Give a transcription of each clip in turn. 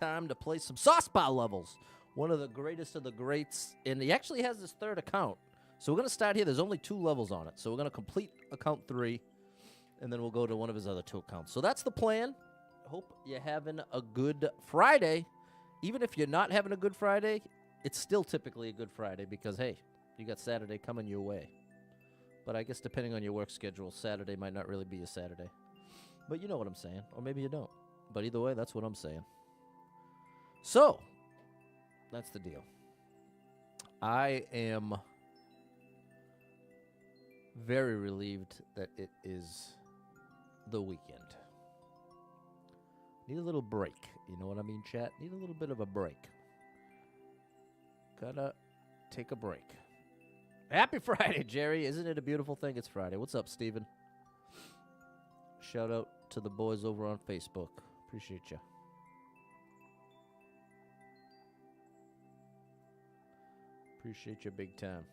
time to play some SaucePow levels. One of the greatest of the greats. And he actually has his third account. So we're going to start here. There's only 2 levels on it. So we're going to complete account 3. And then we'll go to one of his other 2 accounts. So that's the plan. Hope you're having a good Friday. Even if you're not having a good Friday, it's still typically a good Friday because, hey, you got Saturday coming your way. But I guess depending on your work schedule, Saturday might not really be a Saturday. But you know what I'm saying. Or maybe you don't. But either way, that's what I'm saying. So, that's the deal. I am very relieved that it is the weekend. Need a little break. You know what I mean, chat? Need a little bit of a break. Gotta take a break. Happy Friday, Jerry. Isn't it a beautiful thing? It's Friday. What's up, Steven? Shout out to the boys over on Facebook. Appreciate you. Appreciate you big time.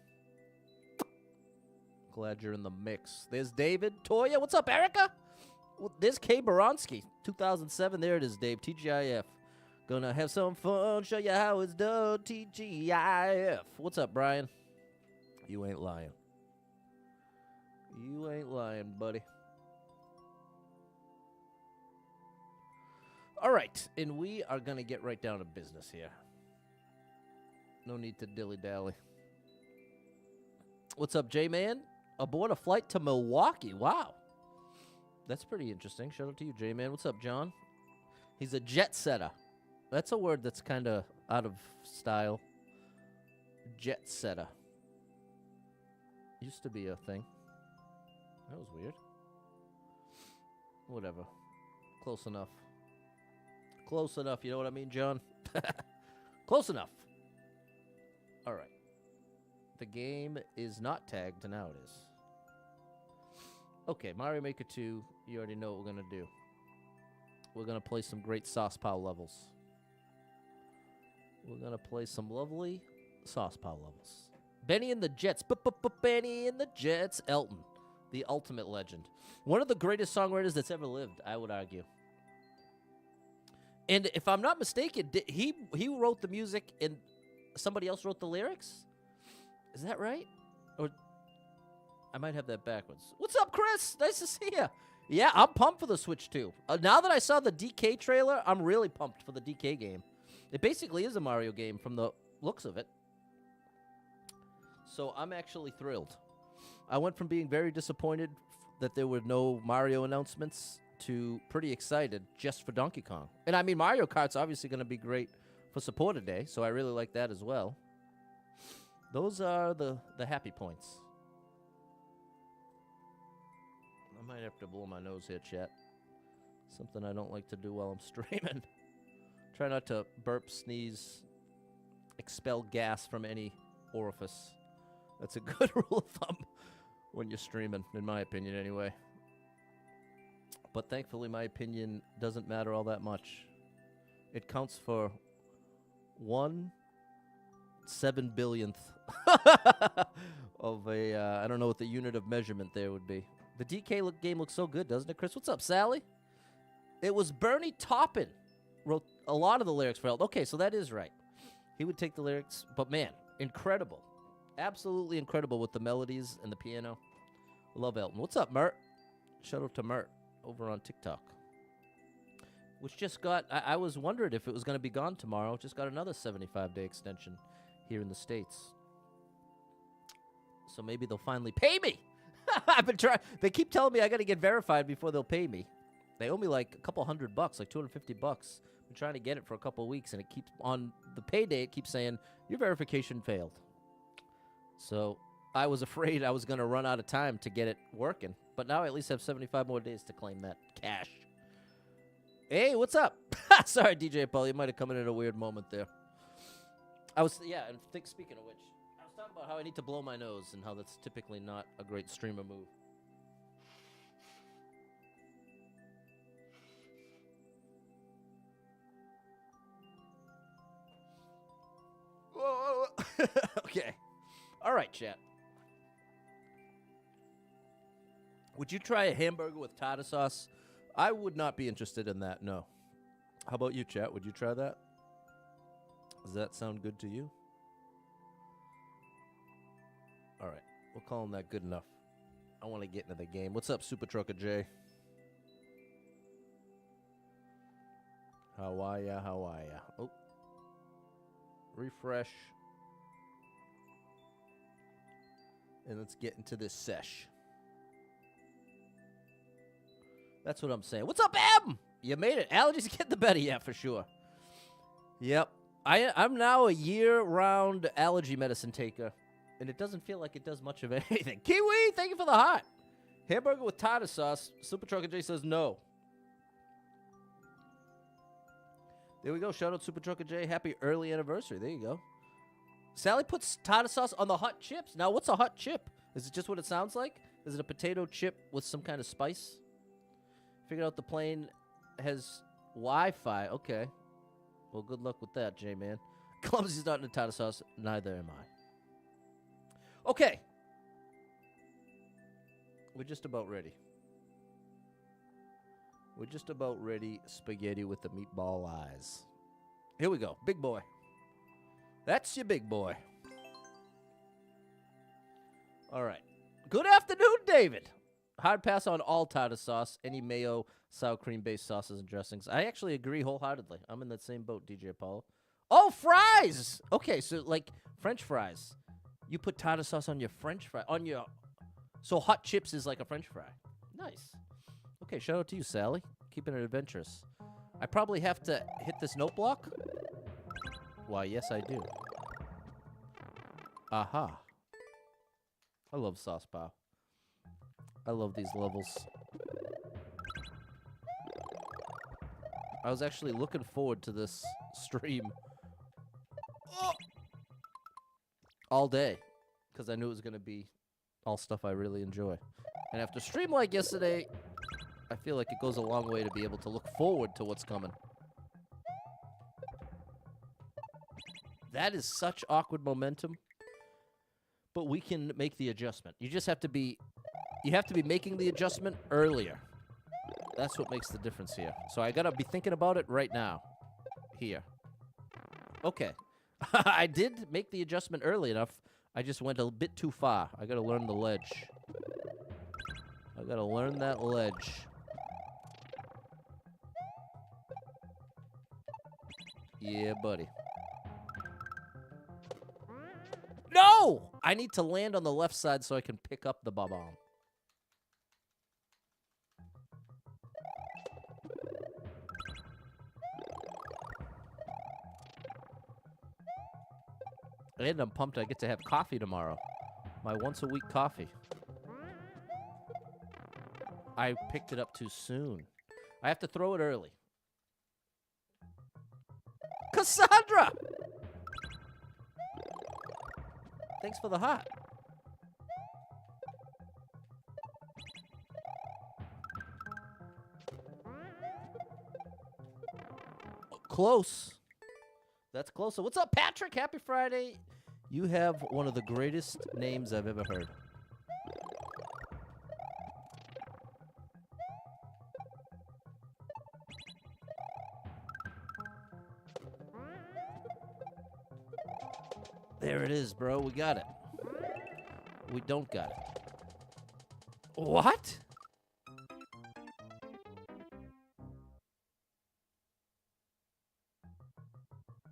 Glad you're in the mix. There's David. Toya. What's up, Erica? Well, there's Kay Baronski. 2007. There it is, Dave. TGIF. Gonna have some fun. Show you how it's done. TGIF. What's up, Brian? You ain't lying. You ain't lying, buddy. All right, and we are going to get right down to business here. No need to dilly-dally. What's up, J-Man? Aboard a flight to Milwaukee. Wow. That's pretty interesting. Shout out to you, J-Man. What's up, John? He's a jet setter. That's a word that's kind of out of style. Jet setter. Used to be a thing. That was weird. Whatever. Close enough. Close enough. You know what I mean, John? Close enough. All right. The game is not tagged, and now it is. Okay, Mario Maker 2. You already know what we're going to do. We're going to play some great SaucePow levels. We're going to play some lovely SaucePow levels. Benny and the Jets. Benny and the Jets. Elton, the ultimate legend. One of the greatest songwriters that's ever lived, I would argue. And if I'm not mistaken, he wrote the music and somebody else wrote the lyrics? Is that right? Or I might have that backwards. What's up, Chris? Nice to see you. Yeah, I'm pumped for the Switch 2. Now that I saw the DK trailer, I'm really pumped for the DK game. It basically is a Mario game from the looks of it. So I'm actually thrilled. I went from being very disappointed that there were no Mario announcements to pretty excited just for Donkey Kong. And I mean, Mario Kart's obviously going to be great for Supporter Day, so I really like that as well. Those are the happy points. I might have to blow my nose here, chat. Something I don't like to do while I'm streaming. Try not to burp, sneeze, expel gas from any orifice. That's a good rule of thumb when you're streaming, in my opinion, anyway. But thankfully, my opinion doesn't matter all that much. It counts for 1/7 of a, I don't know what the unit of measurement there would be. The DK game looks so good, doesn't it, Chris? What's up, Sally? It was Bernie Taupin wrote a lot of the lyrics for Elton. Okay, so that is right. He would take the lyrics, but man, incredible. Absolutely incredible with the melodies and the piano. Love Elton. What's up, Mert? Shout out to Mert over on TikTok. Which just got, I was wondering if it was going to be gone tomorrow. Just got another 75-day extension here in the States. So maybe they'll finally pay me. I've been trying. They keep telling me I got to get verified before they'll pay me. They owe me like a couple $100, like $250. I'm trying to get it for a couple weeks, and it keeps on the payday. It keeps saying your verification failed. So I was afraid I was going to run out of time to get it working, but now I at least have 75 more days to claim that cash. Hey, what's up? Sorry, DJ Paul, you might have come in at a weird moment there. And speaking of which, I was talking about how I need to blow my nose and how that's typically not a great streamer move. Whoa. Okay. All right, chat. Would you try a hamburger with tartar sauce? I would not be interested in that, no. How about you, chat? Would you try that? Does that sound good to you? All right. We'll call him that good enough. I want to get into the game. What's up, Super Trucker J? How are ya? How are ya? Oh. Refresh. And let's get into this sesh. That's what I'm saying. What's up, Em? You made it. Allergies get the better, yeah, for sure. Yep. I'm now a year-round allergy medicine taker, and it doesn't feel like it does much of anything. Kiwi, thank you for the heart. Hamburger with tartar sauce. Super Trucker J says no. There we go. Shout out Super Trucker J. Happy early anniversary. There you go. Sally puts tartar sauce on the hot chips. Now, what's a hot chip? Is it just what it sounds like? Is it a potato chip with some kind of spice? Figured out the plane has Wi-Fi. Okay. Well, good luck with that, J-Man. Clumsy's not into tartar sauce. Neither am I. Okay. We're just about ready. We're just about ready. Spaghetti with the meatball eyes. Here we go. Big boy. That's your big boy. All right. Good afternoon, David. Hard pass on all tartar sauce, any mayo, sour cream-based sauces and dressings. I actually agree wholeheartedly. I'm in that same boat, DJ Apollo. Oh, fries! Okay, so like French fries. You put tartar sauce on your French fry. So hot chips is like a French fry. Nice. Okay, shout out to you, Sally. Keeping it adventurous. I probably have to hit this note block. Why, yes, I do. Aha. I love SaucePow. I love these levels. I was actually looking forward to this stream all day because I knew it was going to be all stuff I really enjoy. And after a stream like yesterday, I feel like it goes a long way to be able to look forward to what's coming. That is such awkward momentum, but we can make the adjustment. You just have to be, making the adjustment earlier. That's what makes the difference here. So I gotta be thinking about it right now. Here. Okay. I did make the adjustment early enough. I just went a bit too far. I gotta learn the ledge. I gotta learn that ledge. Yeah, buddy. No! I need to land on the left side so I can pick up the bomb. And I'm pumped I get to have coffee tomorrow. My once-a-week coffee. I picked it up too soon. I have to throw it early. Cassandra! Thanks for the heart. Close. That's close. So what's up, Patrick? Happy Friday. You have one of the greatest names I've ever heard. There it is, bro. We got it. We don't got it. What?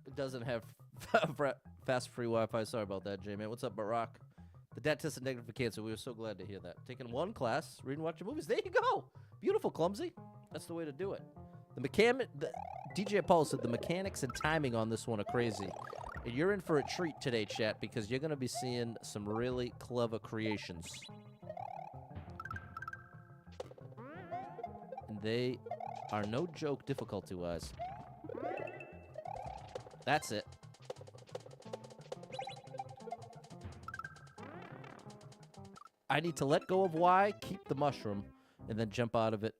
It doesn't have fast free Wi-Fi. Sorry about that, J-Man. What's up, Barack? The dad tested negative for cancer. We were so glad to hear that. Taking one class, read and watch your movies. There you go. Beautiful, Clumsy. That's the way to do it. DJ Apollo said the mechanics and timing on this one are crazy. And you're in for a treat today, chat, because you're going to be seeing some really clever creations. And they are no joke difficulty-wise. That's it. I need to let go of Y, keep the mushroom, and then jump out of it.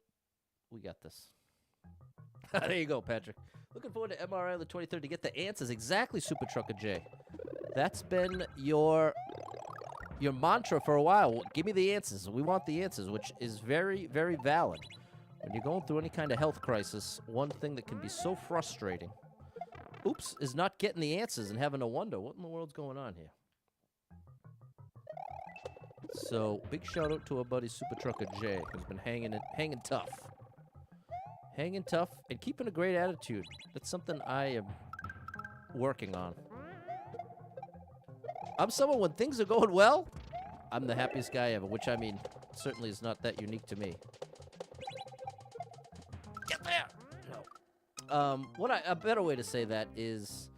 We got this. There you go, Patrick. Looking forward to MRI on the 23rd to get the answers. Exactly, Super Trucker J. That's been your mantra for a while. Give me the answers. We want the answers, which is very, very valid. When you're going through any kind of health crisis, one thing that can be so frustrating, is not getting the answers and having to wonder what in the world's going on here. So, big shout out to our buddy Super Trucker J, who's been hanging tough. Hanging tough and keeping a great attitude. That's something I am working on. I'm someone, when things are going well, I'm the happiest guy ever, which, I mean, certainly is not that unique to me. Get there! No. A better way to say that is,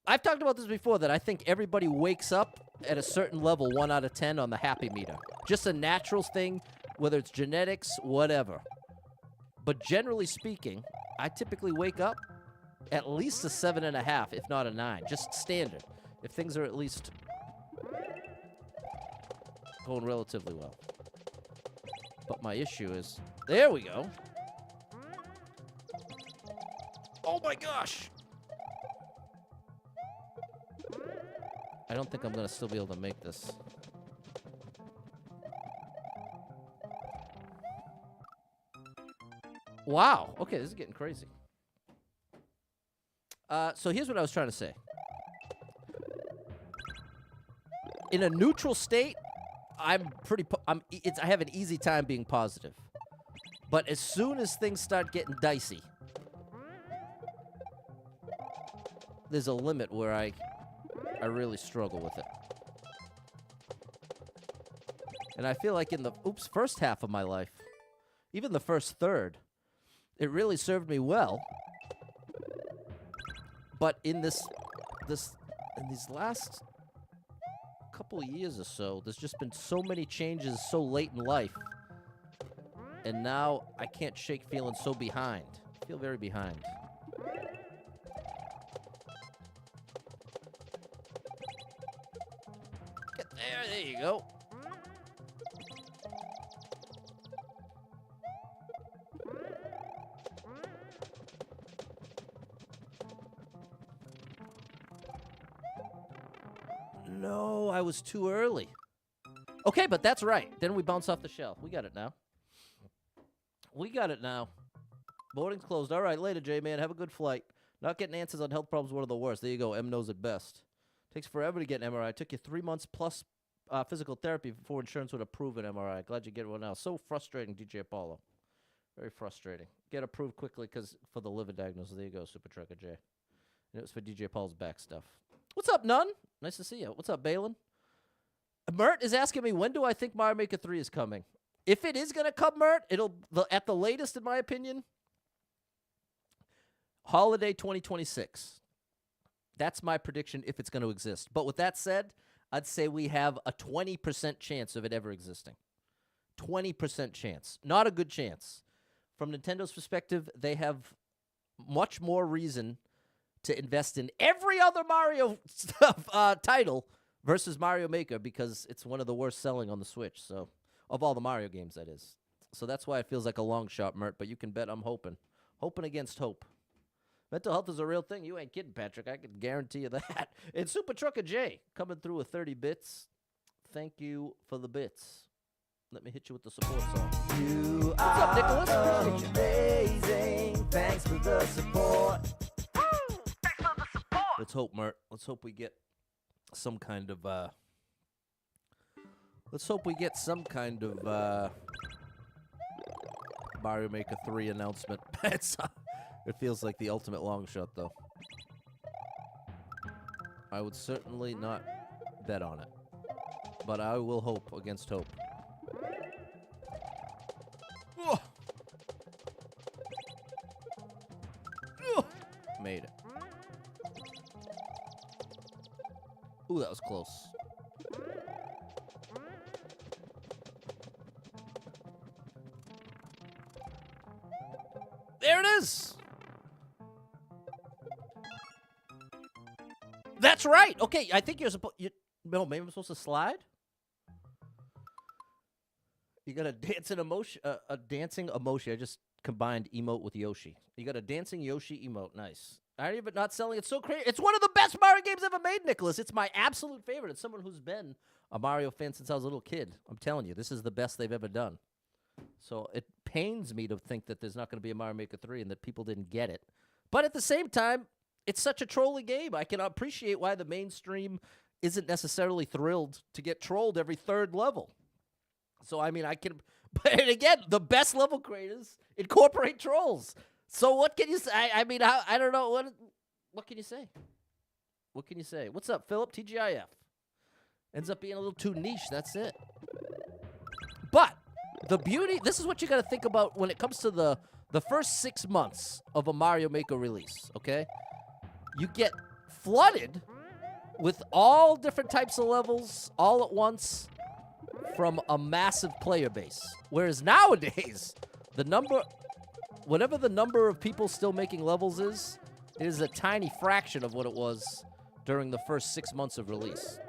I've talked about this before, that I think everybody wakes up at a certain level, 1 out of 10 on the happy meter. Just a natural thing, whether it's genetics, whatever. But generally speaking, I typically wake up at least a 7.5, if not a 9. Just standard. If things are at least going relatively well. But my issue is, there we go. Oh my gosh! I don't think I'm going to still be able to make this. Wow. Okay, this is getting crazy. So here's what I was trying to say. In a neutral state, I have an easy time being positive. But as soon as things start getting dicey, there's a limit where I really struggle with it. And I feel like in the first half of my life, even the first third, it really served me well. But in these last couple of years or so, there's just been so many changes so late in life. And now I can't shake feeling so behind. I feel very behind. Get there, there you go. No, I was too early. Okay, but that's right. Then we bounce off the shelf. We got it now. We got it now. Boarding's closed. All right, later, J-Man. Have a good flight. Not getting answers on health problems is one of the worst. There you go. M knows it best. Takes forever to get an MRI. Took you 3 months plus physical therapy before insurance would approve an MRI. Glad you get one now. So frustrating, DJ Apollo. Very frustrating. Get approved quickly for the liver diagnosis. There you go, Super Trucker J. And it was for DJ Paul's back stuff. What's up, Nunn? Nice to see you. What's up, Balin? Mert is asking me, when do I think Mario Maker 3 is coming? If it is going to come, Mert, it'll, at the latest, in my opinion, holiday 2026. That's my prediction if it's going to exist. But with that said, I'd say we have a 20% chance of it ever existing. 20% chance. Not a good chance. From Nintendo's perspective, they have much more reason to invest in every other Mario title versus Mario Maker because it's one of the worst selling on the Switch. So, of all the Mario games, that is. So that's why it feels like a long shot, Mert. But you can bet I'm hoping. Hoping against hope. Mental health is a real thing. You ain't kidding, Patrick. I can guarantee you that. And Super Trucker J coming through with 30 bits. Thank you for the bits. Let me hit you with the support song. You What's up, Nicholas? Appreciate you. amazing. Thanks for the support. Let's hope, Mert. Let's hope we get some kind of, Mario Maker 3 announcement. It feels like the ultimate long shot, though. I would certainly not bet on it. But I will hope against hope. Oh. Oh. Made it. Ooh, that was close. There it is! That's right! Okay, I think you're supposed... No, maybe I'm supposed to slide? You got a dancing emotion... a dancing emoji. I just combined emote with Yoshi. You got a dancing Yoshi emote. Nice. I even not selling it so crazy. It's one of the best Mario games ever made, Nicholas. It's my absolute favorite. It's someone who's been a Mario fan since I was a little kid. I'm telling you, this is the best they've ever done. So it pains me to think that there's not going to be a Mario Maker 3 and that people didn't get it. But at the same time, it's such a trolly game. I can appreciate why the mainstream isn't necessarily thrilled to get trolled every third level. So, I mean, I can... But again, the best level creators incorporate trolls. So what can you say? I mean, I don't know. What can you say? What can you say? What's up, Philip? TGIF. Ends up being a little too niche. That's it. But the beauty... This is what you got to think about when it comes to the first 6 months of a Mario Maker release, okay? You get flooded with all different types of levels all at once from a massive player base. Whereas nowadays, whatever the number of people still making levels is, it is a tiny fraction of what it was during the first 6 months of release.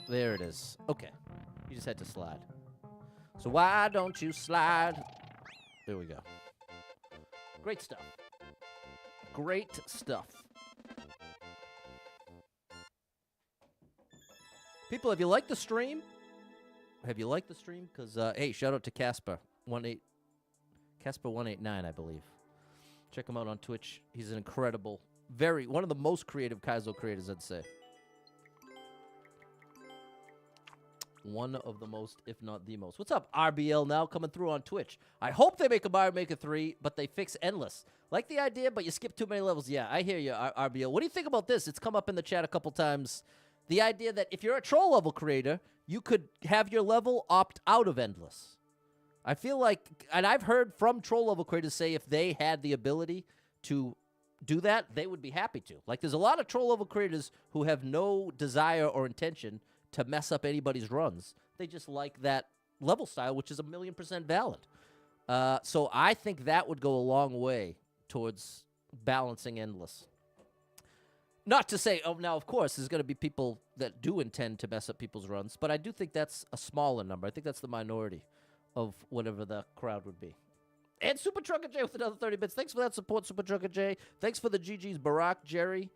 There it is. Okay. You just had to slide. So why don't you slide? There we go. Great stuff. Great stuff. People, have you liked the stream? Have you liked the stream? Because, hey, shout out to Casper. Casper189, I believe. Check him out on Twitch. He's an incredible, one of the most creative Kaizo creators, I'd say. One of the most, if not the most. What's up, RBL now coming through on Twitch? I hope they make a Mario Maker 3, but they fix Endless. Like the idea, but you skip too many levels. Yeah, I hear you, RBL. What do you think about this? It's come up in the chat a couple times. The idea that if you're a troll level creator, you could have your level opt out of Endless. I feel like, and I've heard from troll level creators say if they had the ability to do that, they would be happy to. Like, there's a lot of troll level creators who have no desire or intention to mess up anybody's runs. They just like that level style, which is 1,000,000% valid. So I think that would go a long way towards balancing Endless. Not to say, oh, now, of course, there's going to be people that do intend to mess up people's runs, but I do think that's a smaller number. I think that's the minority of whatever the crowd would be. And Super Trucker J with another 30 bits. Thanks for that support, Super Trucker J. Thanks for the GGs, Barack, Jerry,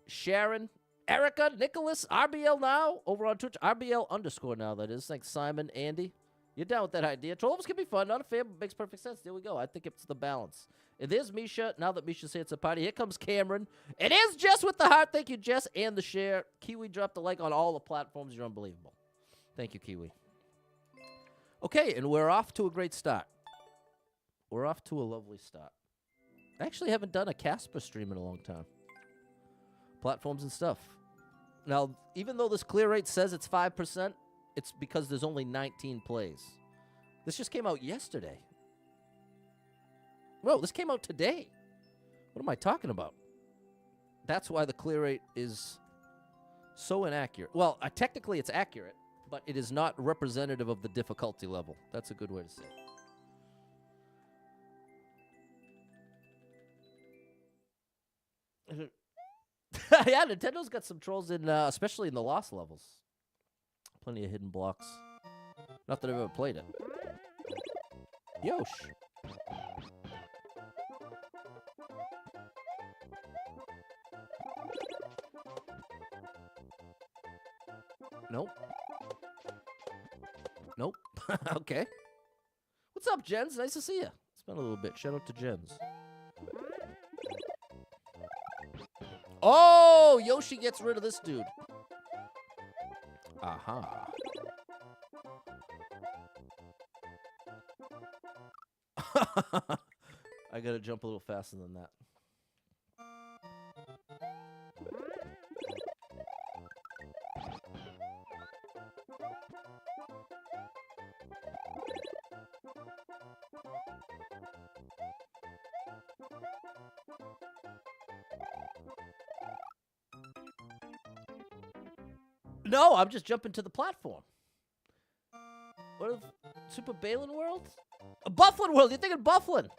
Sharon, Erica, Nicholas, RBL now, over on Twitch. RBL_ now, that is. Thanks, Simon, Andy. You're down with that idea. Trolls can be fun. Not a fan, but makes perfect sense. There we go. I think it's the balance. And there's Misha. Now that Misha said it's a party, here comes Cameron. It is Jess with the heart. Thank you, Jess, and the share. Kiwi dropped a like on all the platforms. You're unbelievable. Thank you, Kiwi. Okay, and we're off to a great start. We're off to a lovely start. I actually haven't done a Casper stream in a long time. Platforms and stuff. Now, even though this clear rate says it's 5%, it's because there's only 19 plays. This just came out yesterday. Whoa, this came out today. What am I talking about? That's why the clear rate is so inaccurate. Well, technically it's accurate, but it is not representative of the difficulty level. That's a good way to say it. Yeah, Nintendo's got some trolls in, especially in the Lost levels. Plenty of hidden blocks. Not that I've ever played it. Yosh. Nope. Nope. Okay. What's up, Jens? Nice to see you. It's been a little bit. Shout out to Jens. Oh, Yoshi gets rid of this dude. Aha. I gotta jump a little faster than that. No, I'm just jumping to the platform. What if Super Balin World? Bufflin World, you're thinking Bufflin.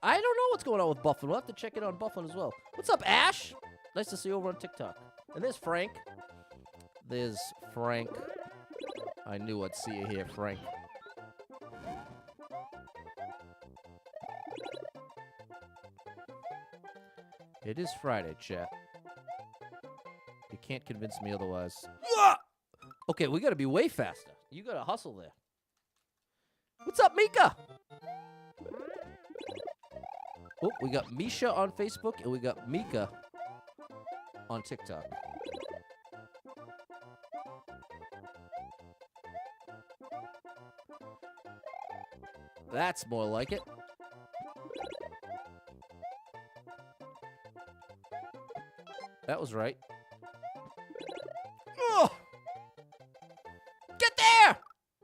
I don't know what's going on with Bufflin. We'll have to check it on Bufflin as well. What's up, Ash? Nice to see you over on TikTok. And there's Frank. There's Frank. I knew I'd see you here, Frank. It is Friday, chat. can't convince me otherwise. Ah! Okay, we got to be way faster. You got to hustle there. What's up, Mika? Oh, we got Misha on Facebook, and we got Mika on TikTok. That's more like it. That was right. Oh! Get there!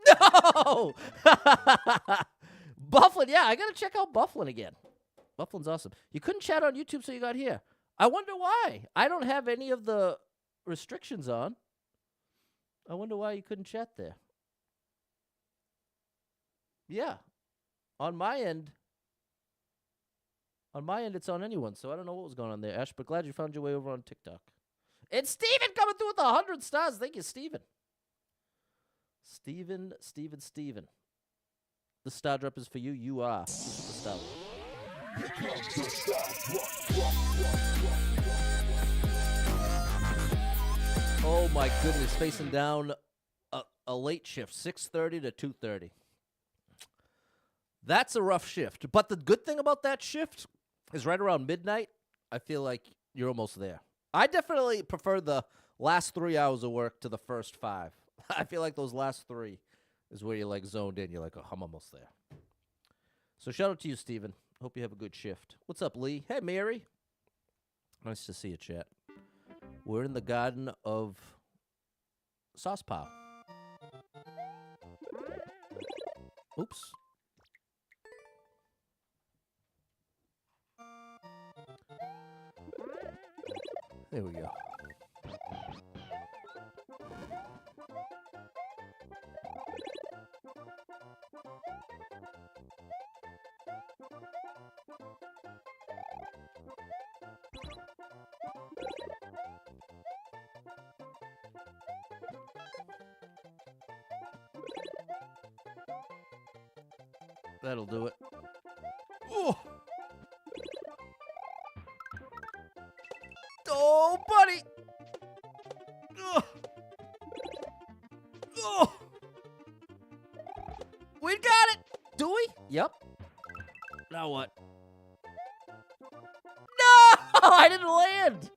No! Bufflin, yeah, I gotta check out Bufflin again. Bufflin's awesome. You couldn't chat on YouTube, so you got here. I wonder why. I don't have any of the restrictions on. I wonder why you couldn't chat there. Yeah. On my end, it's on anyone, so I don't know what was going on there, Ash, but glad you found your way over on TikTok. And Steven coming through with 100 stars. Thank you, Steven. Steven. The star drop is for you. You are the superstar. Oh, my goodness. Facing down a late shift, 6:30 to 2:30. That's a rough shift. But the good thing about that shift is right around midnight, I feel like you're almost there. I definitely prefer the last 3 hours of work to the first 5. I feel like those last 3 is where you're like zoned in. You're like, oh, I'm almost there. So shout out to you, Steven. Hope you have a good shift. What's up, Lee? Hey, Mary. Nice to see you, chat. We're in the garden of SaucePow. Oops. There we go. That'll do it. Oh! Oh, buddy! Ugh. Oh! We got it! Do we? Yep. Now what? No! I didn't land!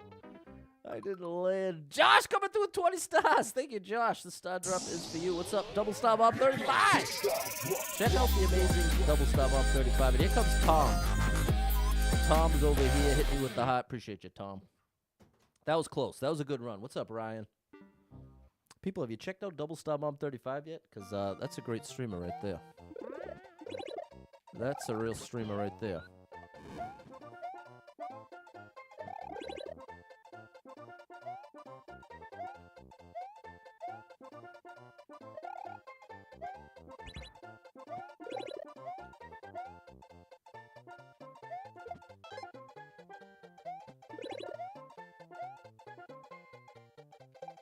Josh coming through with 20 stars. Thank you, Josh. The star drop is for you. What's up? Double star bomb 35. Check out the amazing double star bomb 35. And here comes Tom. Tom's over here hitting me with the heart. Appreciate you, Tom. That was close. That was a good run. What's up, Ryan? People, have you checked out Double Star Bomb 35 yet? Because that's a great streamer right there. That's a real streamer right there.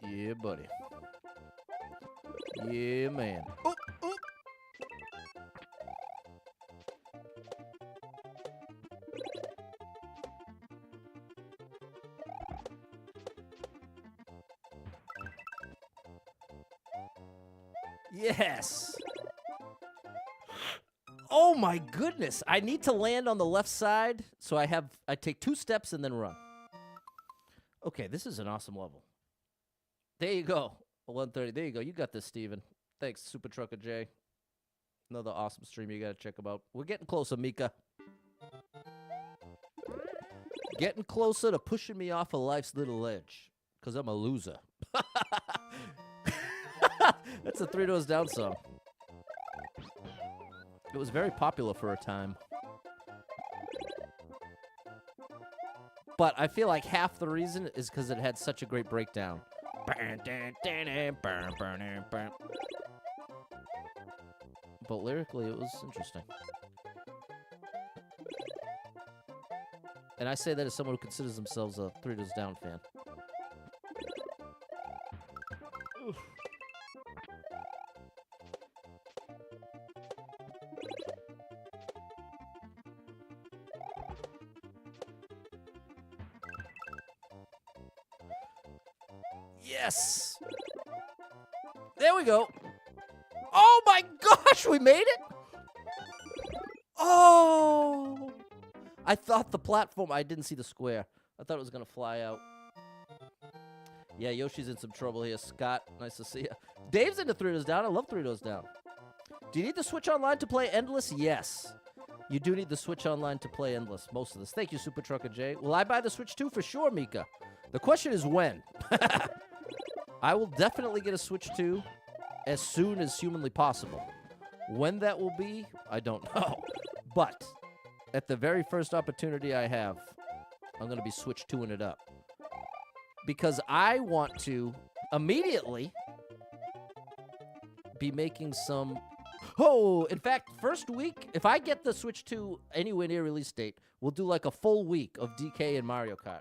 Yeah, buddy. Yeah, man. Oh, oh. Yes. Oh my goodness. I need to land on the left side, so I take 2 steps and then run. Okay, this is an awesome level. There you go. 130. There you go. You got this, Steven. Thanks, Super Trucker J. Another awesome stream you got to check about. We're getting closer, Mika. Getting closer to pushing me off of life's little edge. Because I'm a loser. That's a 3 Doors Down song. It was very popular for a time. But I feel like half the reason is because it had such a great breakdown. But lyrically, it was interesting. And I say that as someone who considers themselves a 3 Doors Down fan. Oof. Yes. There we go. Oh my gosh, we made it. Oh. I thought the platform, I didn't see the square. I thought it was going to fly out. Yeah, Yoshi's in some trouble here. Scott, nice to see you. Dave's into 3 Doors Down. I love 3 Doors Down. Do you need the Switch Online to play Endless? Yes. You do need the Switch Online to play Endless, most of this. Thank you, Super Trucker J. Will I buy the Switch 2? For sure, Mika. The question is when. I will definitely get a Switch 2 as soon as humanly possible. When that will be, I don't know. But at the very first opportunity I have, I'm going to be Switch 2ing it up. Because I want to immediately be making some... Oh, in fact, first week, if I get the Switch 2 anywhere near release date, we'll do like a full week of DK and Mario Kart.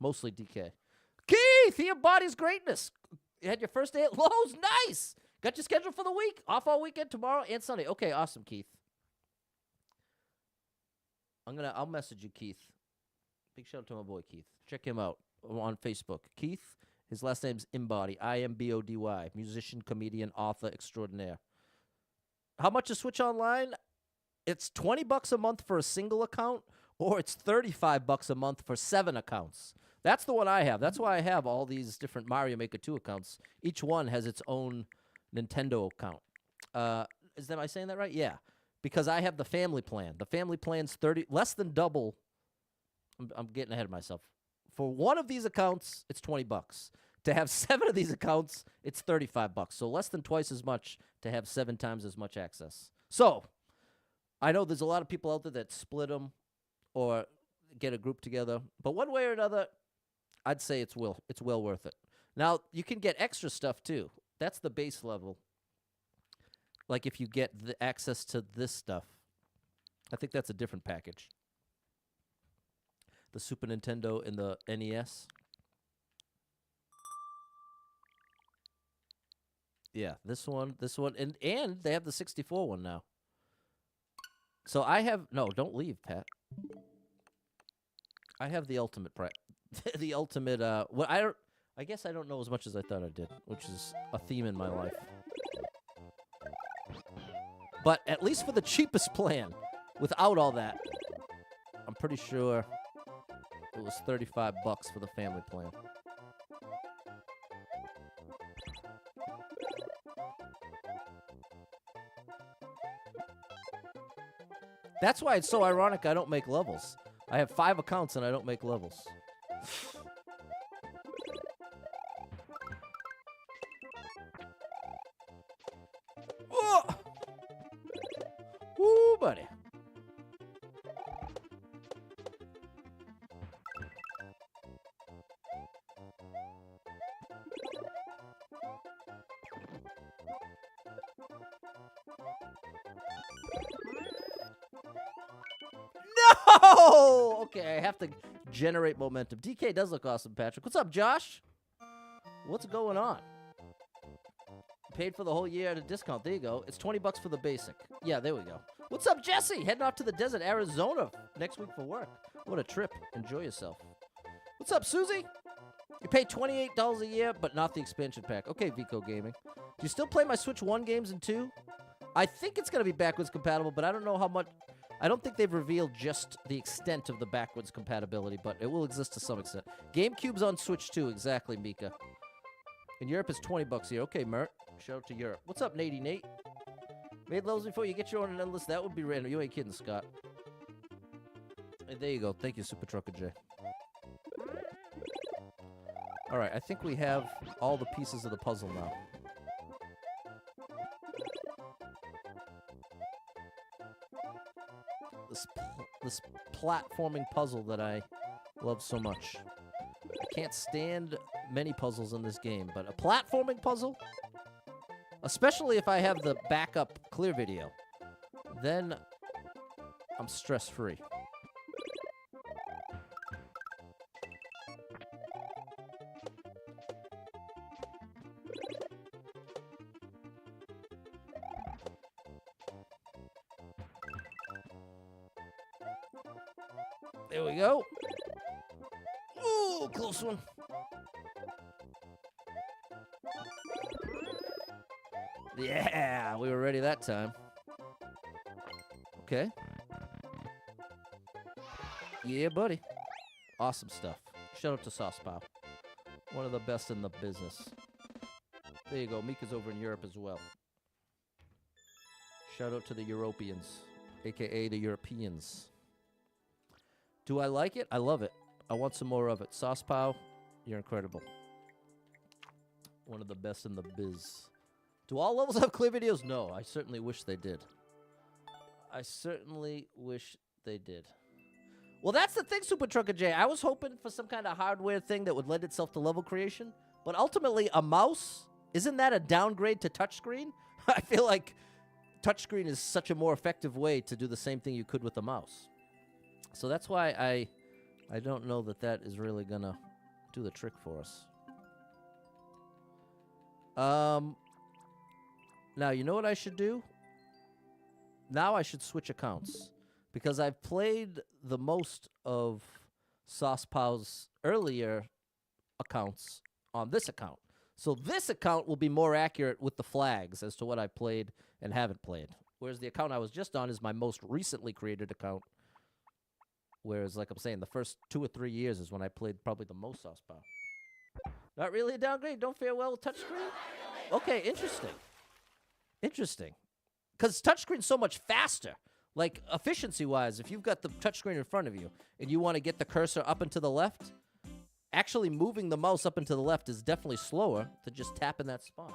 Mostly DK. Keith, he embodies greatness. You had your first day at Lowe's. Nice. Got your schedule for the week. Off all weekend, tomorrow and Sunday. Okay, awesome, Keith. I'll message you, Keith. Big shout out to my boy, Keith. Check him out on Facebook. Keith, his last name's Imbody. I-M-B-O-D-Y. Musician, comedian, author extraordinaire. How much is Switch Online? It's $20 a month for a single account, or it's $35 a month for 7 accounts. That's the one I have. That's why I have all these different Mario Maker 2 accounts. Each one has its own Nintendo account. Am I saying that right? Yeah. Because I have the family plan. The family plan's less than double. I'm getting ahead of myself. For one of these accounts, it's $20. To have 7 of these accounts, it's $35. So less than twice as much to have 7 times as much access. So I know there's a lot of people out there that split them or get a group together. But one way or another, I'd say it's well worth it. Now, you can get extra stuff, too. That's the base level. Like if you get the access to this stuff. I think that's a different package. The Super Nintendo and the NES. Yeah, this one, and they have the 64 one now. So I have, no, don't leave, Pat. I have the ultimate the ultimate, I guess I don't know as much as I thought I did, which is a theme in my life. But at least for the cheapest plan, without all that, I'm pretty sure it was $35 for the family plan. That's why it's so ironic I don't make levels. I have 5 accounts and I don't make levels. Oh! Woo, buddy. No! Okay, I have to generate momentum. DK does look awesome, Patrick. What's up, Josh? What's going on? Paid for the whole year at a discount. There you go. It's $20 for the basic. Yeah, there we go. What's up, Jesse? Heading off to the desert, Arizona next week for work. What a trip. Enjoy yourself. What's up, Susie? You pay $28 a year, but not the expansion pack. Okay, Vico Gaming. Do you still play my Switch 1 games and 2? I think it's going to be backwards compatible, but I don't know how much. I don't think they've revealed just the extent of the backwards compatibility, but it will exist to some extent. GameCube's on Switch 2, exactly, Mika. In Europe, it's $20 here. Okay, Mert. Shout out to Europe. What's up, Natey Nate? Made levels before you get your own endless. That would be random. You ain't kidding, Scott. Hey, there you go. Thank you, Super Trucker J. All right, I think we have all the pieces of the puzzle now. This platforming puzzle that I love so much. I can't stand many puzzles in this game, but a platforming puzzle, especially if I have the backup clear video, then I'm stress-free. There we go. Ooh, close one. Yeah, we were ready that time. Okay. Yeah, buddy. Awesome stuff. Shout out to SaucePow. One of the best in the business. There you go. Mika's over in Europe as well. Shout out to the Europeans, a.k.a. the Europeans. Do I like it? I love it. I want some more of it. SaucePow, you're incredible. One of the best in the biz. Do all levels have clear videos? No, I certainly wish they did. I certainly wish they did. Well, that's the thing, Super Trucker J. I was hoping for some kind of hardware thing that would lend itself to level creation. But ultimately, a mouse, isn't that a downgrade to touchscreen? I feel like touchscreen is such a more effective way to do the same thing you could with a mouse. So that's why I don't know that that is really going to do the trick for us. Now, you know what I should do? Now I should switch accounts. Because I've played the most of SaucePow's earlier accounts on this account. So this account will be more accurate with the flags as to what I've played and haven't played. Whereas the account I was just on is my most recently created account. Whereas, like I'm saying, the first 2 or 3 years is when I played probably the most SaucePow. Not really a downgrade? Don't fare well with touchscreen? Okay, interesting. Interesting. Because touchscreen's so much faster. Like, efficiency-wise, if you've got the touchscreen in front of you and you want to get the cursor up and to the left, actually moving the mouse up and to the left is definitely slower than just tapping that spot.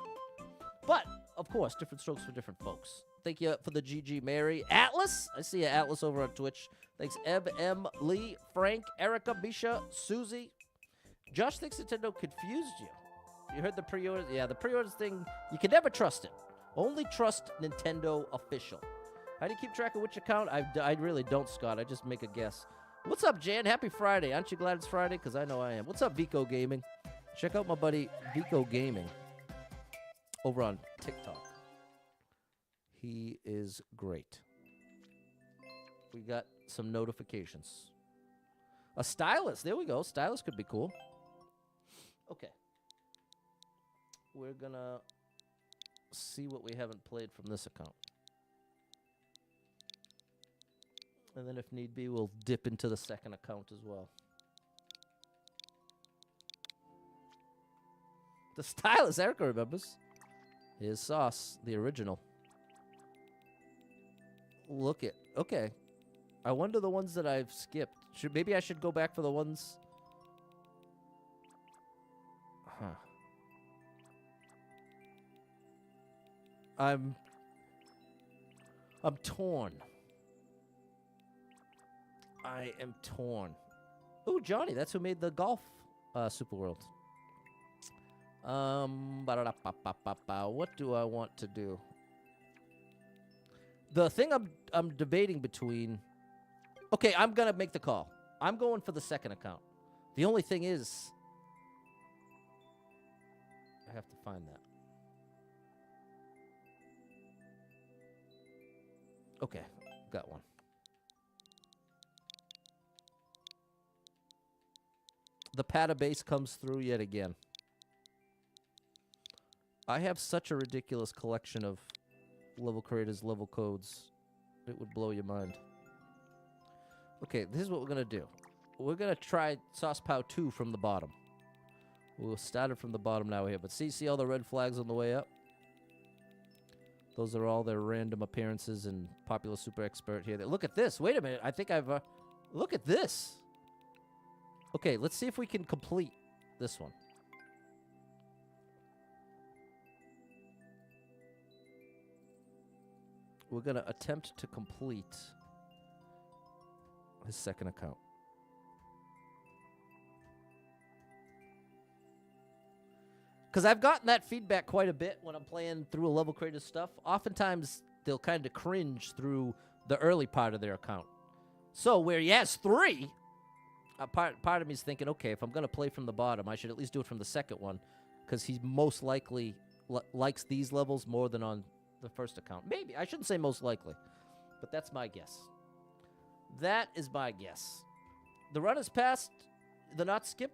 But, of course, different strokes for different folks. Thank you for the GG, Mary. Atlas? I see you, Atlas, over on Twitch. Thanks, Eb, M, Lee, Frank, Erica, Bisha, Susie. Josh thinks Nintendo confused you. You heard the pre-orders? Yeah, the pre-orders thing, you can never trust it. Only trust Nintendo official. How do you keep track of which account? I really don't, Scott. I just make a guess. What's up, Jan? Happy Friday. Aren't you glad it's Friday? Because I know I am. What's up, Vico Gaming? Check out my buddy Vico Gaming over on TikTok. He is great. We got some notifications. A stylus. There we go. Stylus could be cool. Okay. We're going to see what we haven't played from this account. And then if need be, we'll dip into the second account as well. The stylus, Erica remembers. Here's Sauce, the original. Look it. Okay. I wonder the ones that I've skipped. Maybe I should go back for the ones. Huh. I'm torn. I am torn. Ooh, Johnny, that's who made the golf Super World. What do I want to do? The thing I'm debating between. Okay, I'm gonna make the call. I'm going for the second account. The only thing is, I have to find that. Okay, got one. The Pata base comes through yet again. I have such a ridiculous collection of level creators, level codes. It would blow your mind. Okay, this is what we're going to do. We're going to try SaucePow 2 from the bottom. We'll start it from the bottom now here. But see all the red flags on the way up? Those are all their random appearances and popular super expert here. Look at this. Wait a minute. I think I've... look at this. Okay, let's see if we can complete this one. We're going to attempt to complete his second account. Because I've gotten that feedback quite a bit when I'm playing through a level creator stuff. Oftentimes, they'll kind of cringe through the early part of their account. So, where he has 3... part of me is thinking, okay, if I'm going to play from the bottom, I should at least do it from the second one, because he most likely likes these levels more than on the first account. Maybe. I shouldn't say most likely, but that's my guess. That is my guess. The run is past the not skip?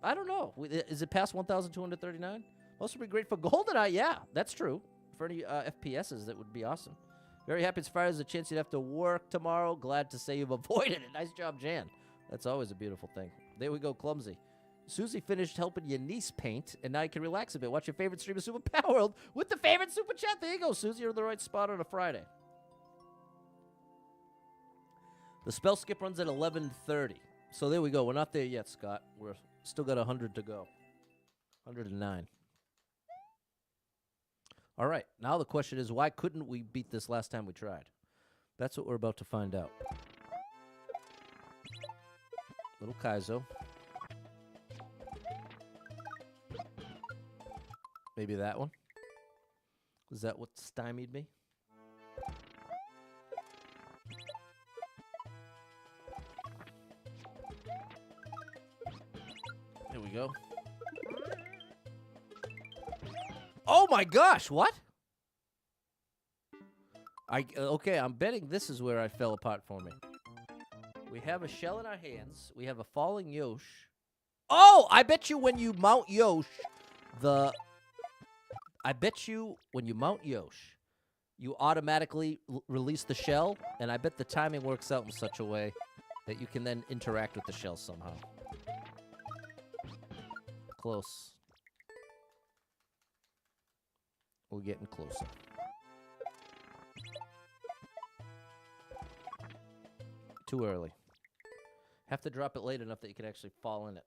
I don't know. Is it past 1,239? Most would be great for GoldenEye. Yeah, that's true. for any FPSs, that would be awesome. Very happy it's Friday. There's a chance you'd have to work tomorrow. Glad to say you've avoided it. Nice job, Jan. That's always a beautiful thing. There we go, Clumsy. Susie finished helping your niece paint, and now you can relax a bit. Watch your favorite stream of Super Power World with the favorite Super Chat. There you go, Susie. You're in the right spot on a Friday. The spell skip runs at 11:30. So there we go. We're not there yet, Scott. We're still got 100 to go. 109. All right. Now the question is, why couldn't we beat this last time we tried? That's what we're about to find out. Little Kaizo. Maybe that one. Is that what stymied me? Here we go. Oh my gosh, what? Okay, I'm betting this is where I fell apart for me. We have a shell in our hands. We have a falling Yosh. Oh, I bet you when you mount Yosh, you automatically release the shell, and I bet the timing works out in such a way that you can then interact with the shell somehow. Close. We're getting closer. Too early. Have to drop it late enough that you can actually fall in it.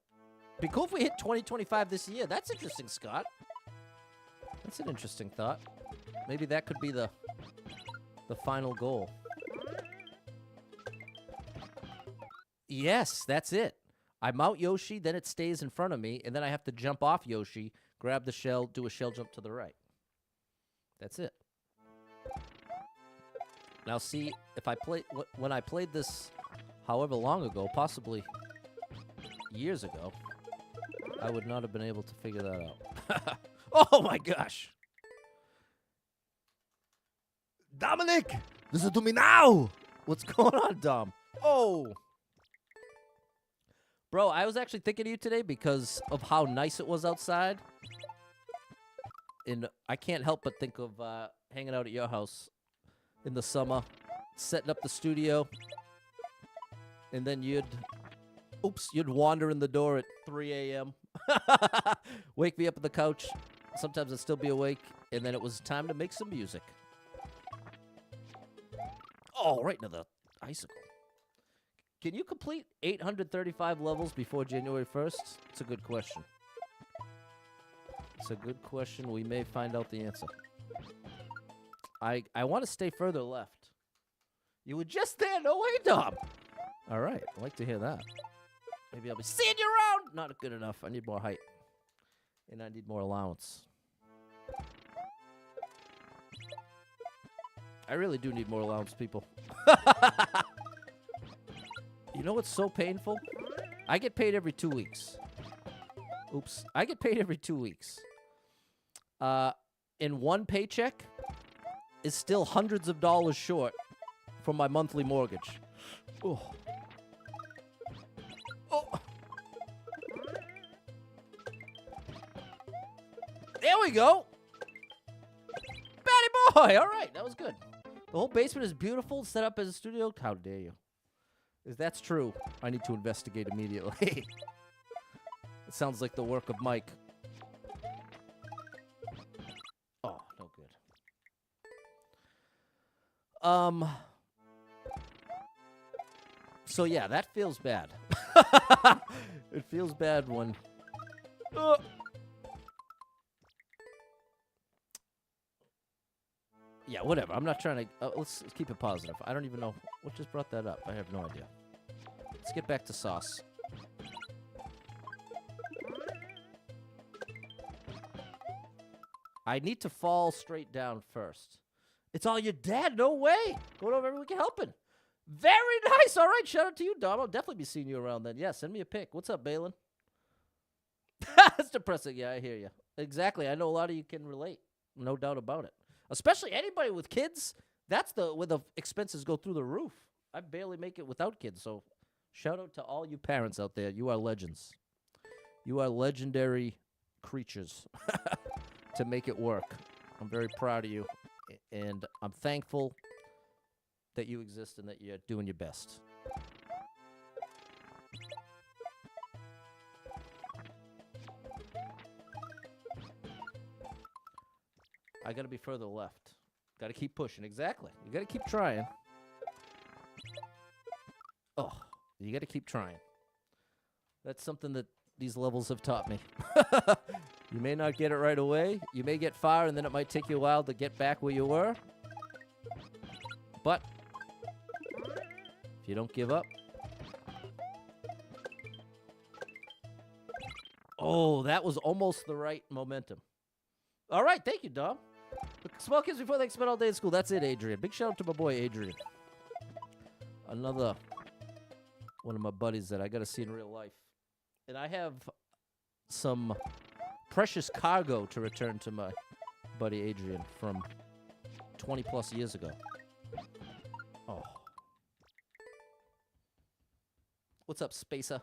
Be cool if we hit 2025 this year. That's interesting, Scott. That's an interesting thought. Maybe that could be the final goal. Yes, that's it. I mount Yoshi, then it stays in front of me, and then I have to jump off Yoshi, grab the shell, do a shell jump to the right. That's it. Now see, if I play when I played this however long ago, possibly years ago, I would not have been able to figure that out. Oh my gosh. Dominic, listen to me now. What's going on, Dom? Oh. Bro, I was actually thinking of you today because of how nice it was outside. And I can't help but think of hanging out at your house in the summer, setting up the studio, and then you'd wander in the door at 3 a.m., wake me up on the couch. Sometimes I'd still be awake, and then it was time to make some music. Oh, right into the icicle. Can you complete 835 levels before January 1st? It's a good question. It's a good question. We may find out the answer. I want to stay further left. You were just there. No way, Dom. All right. I'd like to hear that. Maybe I'll be seeing you around. Not good enough. I need more height. And I need more allowance. I really do need more allowance, people. You know what's so painful? I get paid every 2 weeks. Oops. I get paid every 2 weeks. And one paycheck is still hundreds of dollars short from my monthly mortgage. Oh. Oh. There we go. Batty boy. All right. That was good. The whole basement is beautiful, set up as a studio. How dare you? If that's true, I need to investigate immediately. It sounds like the work of Mike. Oh, no good. So yeah, that feels bad. It feels bad when... Yeah, whatever. I'm not trying to... let's keep it positive. I don't even know what just brought that up. I have no idea. Let's get back to sauce. I need to fall straight down first. It's all your dad. No way. Going over every week helping. Very nice. All right. Shout out to you, Dom. I'll definitely be seeing you around then. Yeah, send me a pic. What's up, Balin? That's depressing. Yeah, I hear you. Exactly. I know a lot of you can relate. No doubt about it. Especially anybody with kids. That's where the expenses go through the roof. I barely make it without kids. So shout out to all you parents out there. You are legends. You are legendary creatures to make it work. I'm very proud of you, and I'm thankful that you exist and that you're doing your best. I got to be further left. Got to keep pushing. Exactly. You got to keep trying. Oh, you got to keep trying. That's something that these levels have taught me. You may not get it right away. You may get far, and then it might take you a while to get back where you were. But if you don't give up. Oh, that was almost the right momentum. All right, thank you, Dom. Small kids before they spend all day in school. That's it, Adrian. Big shout out to my boy, Adrian. Another one of my buddies that I got to see in real life. And I have some precious cargo to return to my buddy Adrian from 20 plus years ago. Oh. What's up, Spacer?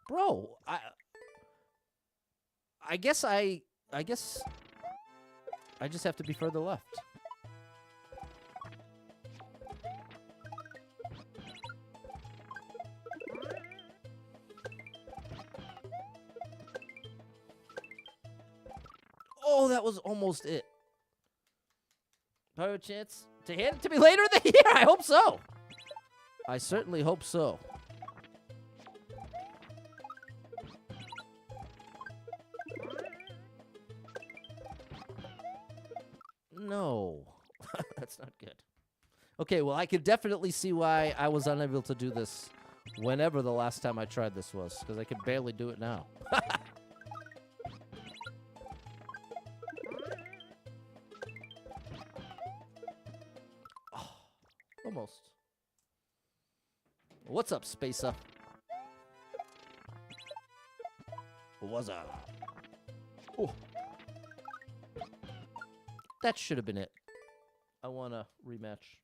Bro, I guess I just have to be further left. Oh, that was almost it. Probably a chance to hand it to me later in the year. I hope so. I certainly hope so. No, that's not good. Okay, well, I could definitely see why I was unable to do this whenever the last time I tried this was, because I could barely do it now. Oh, almost. What's up, Spacer? What's up? Oh. That should have been it. I want a rematch.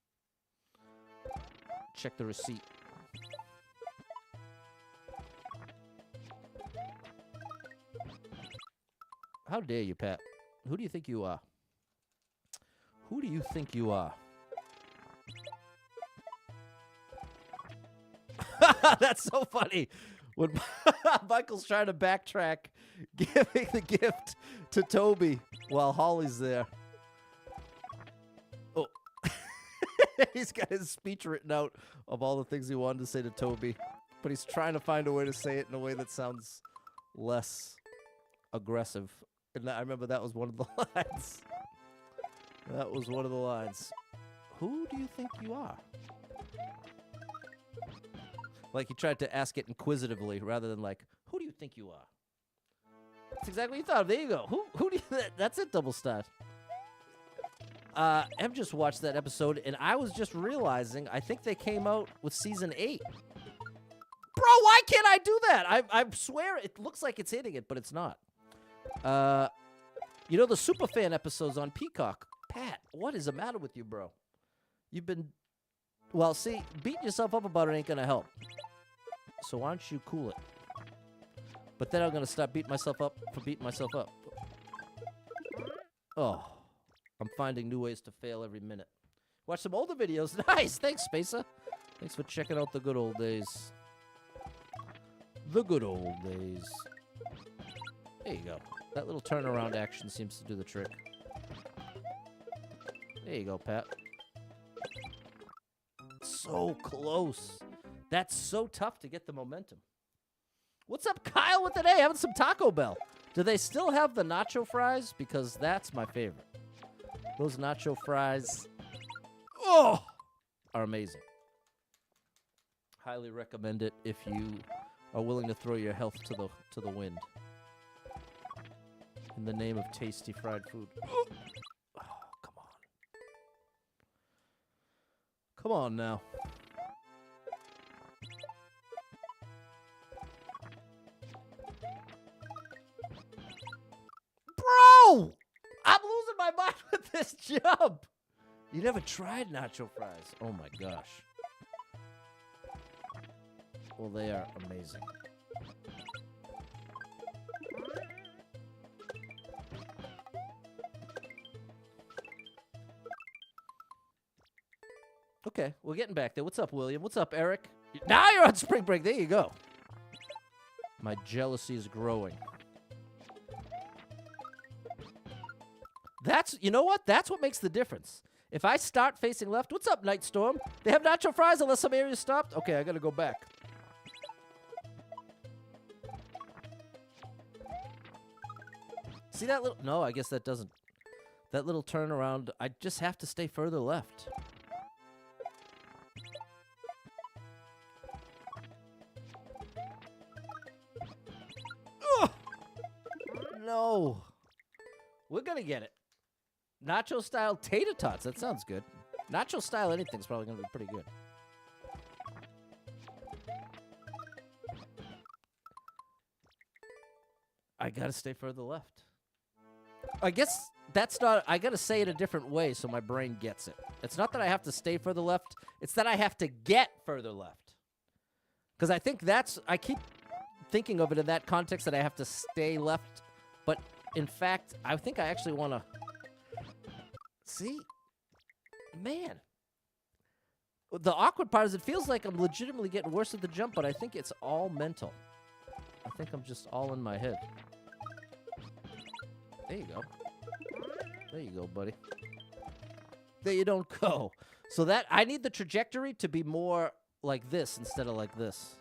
Check the receipt. How dare you, Pat? Who do you think you are? Who do you think you are? That's so funny. When Michael's trying to backtrack, giving the gift to Toby while Holly's there. Oh. He's got his speech written out of all the things he wanted to say to Toby, but he's trying to find a way to say it in a way that sounds less aggressive. And I remember that was one of the lines. That was one of the lines. Who do you think you are? Like he tried to ask it inquisitively rather than like, who do you think you are? That's exactly what you thought of. There you go. Who do you that's it, Double Stat. Em just watched that episode, and I was just realizing I think they came out with season 8. Bro, why can't I do that? I swear it looks like it's hitting it, but it's not. You know the Superfan episodes on Peacock. Pat, what is the matter with you, bro? You've been... Well, see, beating yourself up about it ain't gonna help. So why don't you cool it? But then I'm gonna stop beating myself up for beating myself up. Oh. I'm finding new ways to fail every minute. Watch some older videos. Nice! Thanks, Spacer. Thanks for checking out the good old days. The good old days. There you go. That little turnaround action seems to do the trick. There you go, Pat. So close. That's so tough to get the momentum. What's up, Kyle, with an A? Having some Taco Bell. Do they still have the nacho fries? Because that's my favorite. Those nacho fries, oh, are amazing. Highly recommend it if you are willing to throw your health to the wind. In the name of tasty fried food. Oh, come on. Come on now. Bro! I'm losing my mind with this jump. You never tried nacho fries. Oh, my gosh. Well, they are amazing. Okay, we're getting back there. What's up, William? What's up, Eric? Now you're on spring break. There you go. My jealousy is growing. That's, you know what? That's what makes the difference. If I start facing left, what's up, Night Storm? They have nacho fries unless some areas stopped? Okay, I gotta go back. See that little, no, I guess that doesn't. That little turnaround, I just have to stay further left. Ugh! No. We're gonna get it. Nacho style tater tots. That sounds good. Nacho style anything's probably gonna be pretty good. I gotta stay further left. I guess that's not. I gotta say it a different way so my brain gets it. It's not that I have to stay further left. It's that I have to get further left. Because I think that's. I keep thinking of it in that context that I have to stay left, but in fact, I think I actually want to. See? Man. The awkward part is it feels like I'm legitimately getting worse at the jump, but I think it's all mental. I think I'm just all in my head. There you go. There you go, buddy. There you don't go. So that, I need the trajectory to be more like this instead of like this.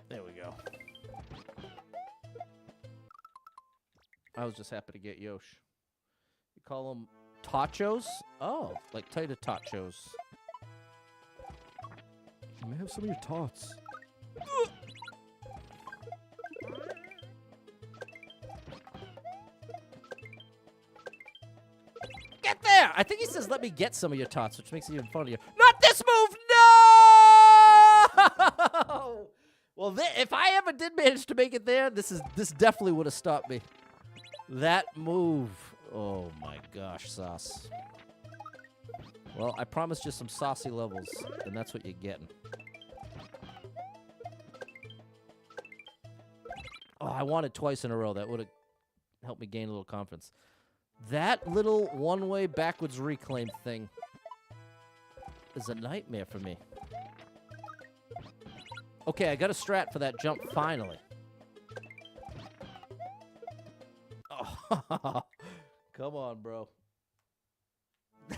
There we go. I was just happy to get Yosh. You call them tachos? Oh, like tater tachos. You may have some of your tots. Get there! I think he says, let me get some of your tots, which makes it even funnier. Not this move! No! Well, if I ever did manage to make it there, this definitely would have stopped me. That move. Oh my gosh, sauce. Well, I promised you some saucy levels, and that's what you're getting. Oh, I won it twice in a row. That would have helped me gain a little confidence. That little one-way backwards reclaim thing is a nightmare for me. Okay, I got a strat for that jump finally. Oh, come on, bro.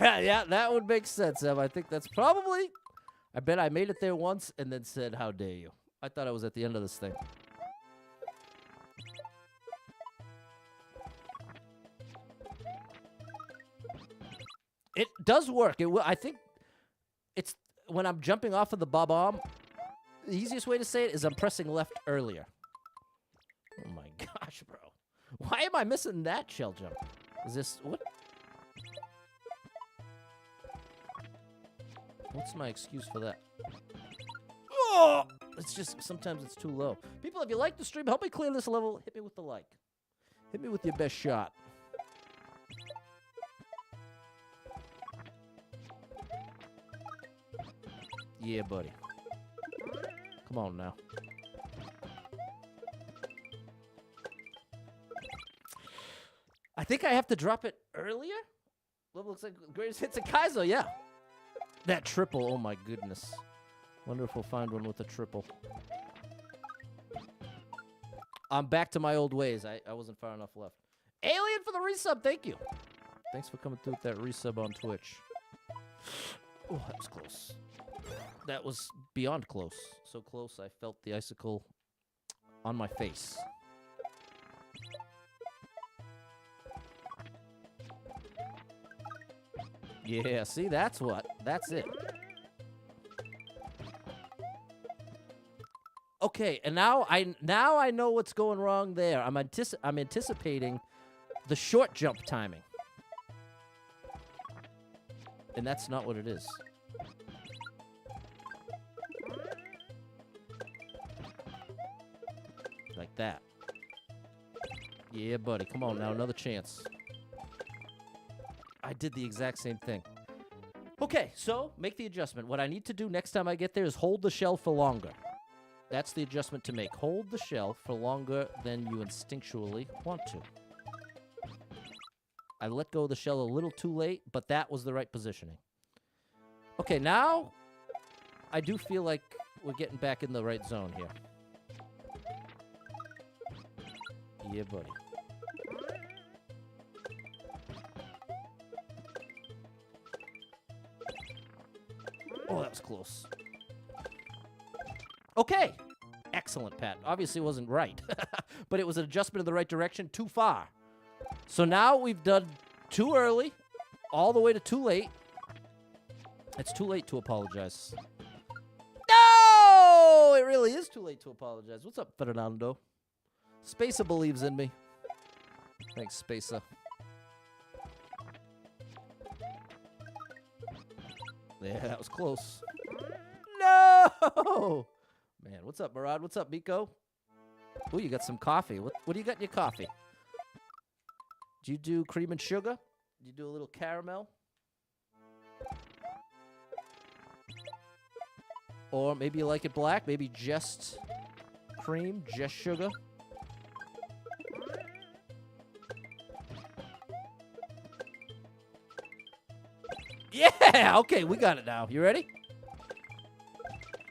Yeah, that would make sense, Ev. I think that's probably... I bet I made it there once and then said, how dare you. I thought I was at the end of this thing. It does work. I think it's... When I'm jumping off of the bob-omb, the easiest way to say it is I'm pressing left earlier. Oh my gosh, bro. Why am I missing that shell jump? Is this... What? What's my excuse for that? Oh! It's just... Sometimes it's too low. People, if you like the stream, help me clear this level. Hit me with the like. Hit me with your best shot. Yeah, buddy. Come on now. I think I have to drop it earlier? Level looks like greatest hits at Kaizo, yeah. That triple, oh my goodness. Wonder if we'll find one with a triple. I'm back to my old ways. I wasn't far enough left. Alien for the resub, thank you. Thanks for coming through with that resub on Twitch. Oh, that was close. That was beyond close. So close, I felt the icicle on my face. Yeah, see, that's it. Okay, and now I know what's going wrong there. I'm anticipating the short jump timing. And that's not what it is. Like that. Yeah, buddy. Come on now, another chance. I did the exact same thing. Okay, so make the adjustment. What I need to do next time I get there is hold the shell for longer. That's the adjustment to make. Hold the shell for longer than you instinctually want to. I let go of the shell a little too late, but that was the right positioning. Okay, now I do feel like we're getting back in the right zone here. Yeah, buddy. Oh, that was close. Okay. Excellent, Pat. Obviously it wasn't right, but it was an adjustment in the right direction too far. So now we've done too early, all the way to too late. It's too late to apologize. No! It really is too late to apologize. What's up, Fernando? Spacer believes in me. Thanks, Spacer. Yeah, that was close. No! Man, what's up, Murad? What's up, Miko? Ooh, you got some coffee. What do you got in your coffee? Do you do cream and sugar? Do you do a little caramel? Or maybe you like it black? Maybe just cream, just sugar? Yeah! Okay, we got it now. You ready?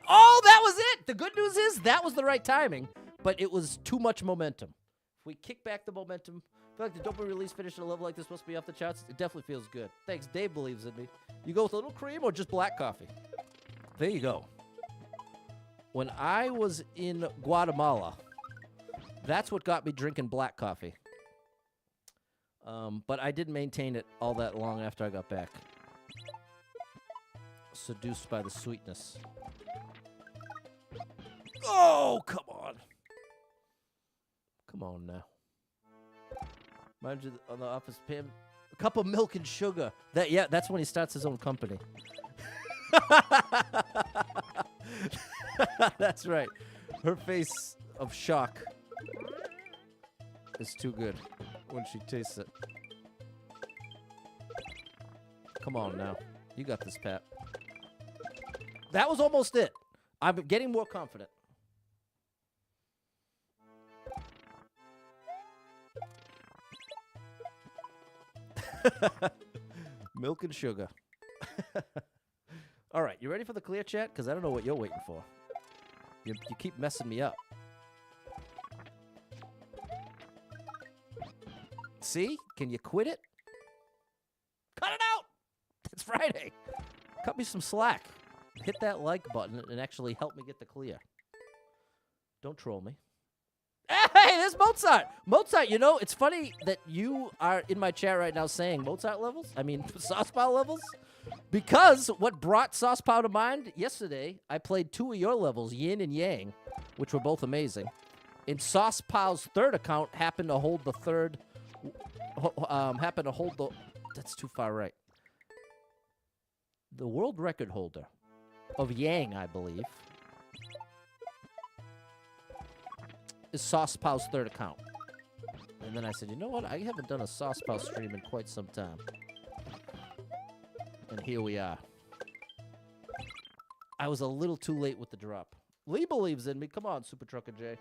Oh, that was it! The good news is that was the right timing, but it was too much momentum. If we kick back the momentum, I feel like the dopamine release finish at a level like this must be off the charts. It definitely feels good. Thanks, Dave believes in me. You go with a little cream or just black coffee? There you go. When I was in Guatemala, that's what got me drinking black coffee. But I didn't maintain it all that long after I got back. Seduced by the sweetness. Oh, come on. Come on now. Mind you, on the office, Pam, a cup of milk and sugar. That's when he starts his own company. That's right. Her face of shock is too good when she tastes it. Come on now. You got this, Pat. That was almost it. I'm getting more confident. Milk and sugar. All right, you ready for the clear chat? Because I don't know what you're waiting for. You keep messing me up. See? Can you quit it? Cut it out! It's Friday. Cut me some slack. Hit that like button and actually help me get the clear. Don't troll me. Hey, there's Mozart! Mozart, you know, it's funny that you are in my chat right now saying Mozart levels? I mean, SaucePow levels? Because what brought SaucePow to mind yesterday, I played 2 of your levels, Yin and Yang, which were both amazing. And SaucePow's third account happened to hold the third... That's too far right. The world record holder of Yang, I believe, is SaucePow's third account. And then I said, you know what? I haven't done a SaucePow stream in quite some time. And here we are. I was a little too late with the drop. Lee believes in me. Come on, Super Trucker J.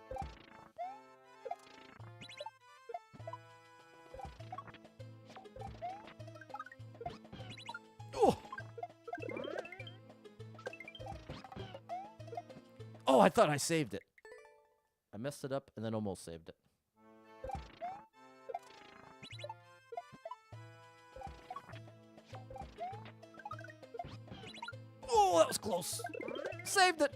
Oh, I thought I saved it. I messed it up and then almost saved it. Oh, that was close. Saved it.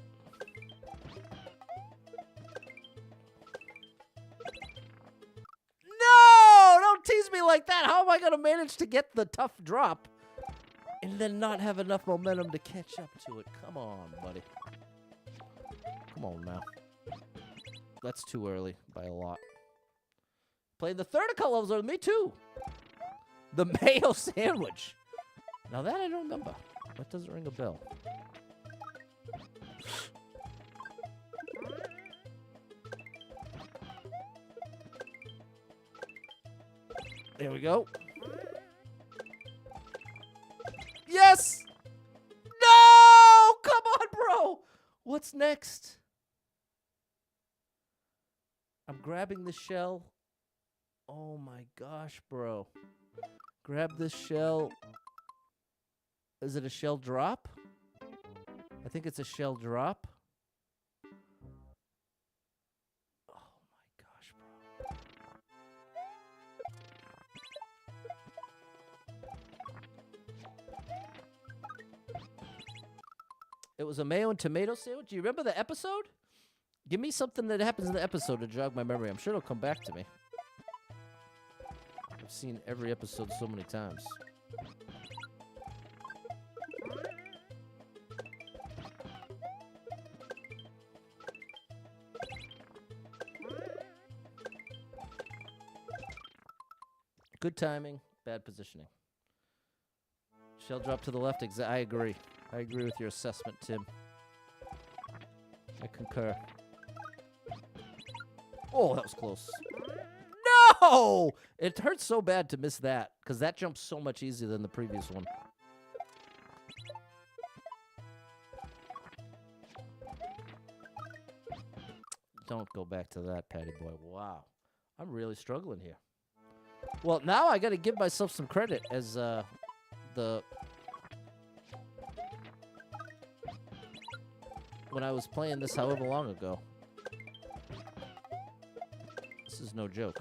No! Don't tease me like that. How am I going to manage to get the tough drop and then not have enough momentum to catch up to it? Come on, buddy. Come on now. That's too early by a lot. Played the third account levels with me too. The mayo sandwich. Now that I don't remember. That doesn't ring a bell. There we go. Yes! No! Come on, bro! What's next? I'm grabbing the shell. Oh my gosh, bro. Grab this shell. Is it a shell drop? I think it's a shell drop. Oh my gosh, bro. It was a mayo and tomato sandwich. Do you remember the episode? Give me something that happens in the episode to jog my memory. I'm sure it'll come back to me. I've seen every episode so many times. Good timing, bad positioning. Shell drop to the left. I agree. I agree with your assessment, Tim. I concur. Oh, that was close. No! It hurts so bad to miss that, because that jump's so much easier than the previous one. Don't go back to that, Patty boy. Wow. I'm really struggling here. Well, now I got to give myself some credit as the... when I was playing this however long ago. This is no joke.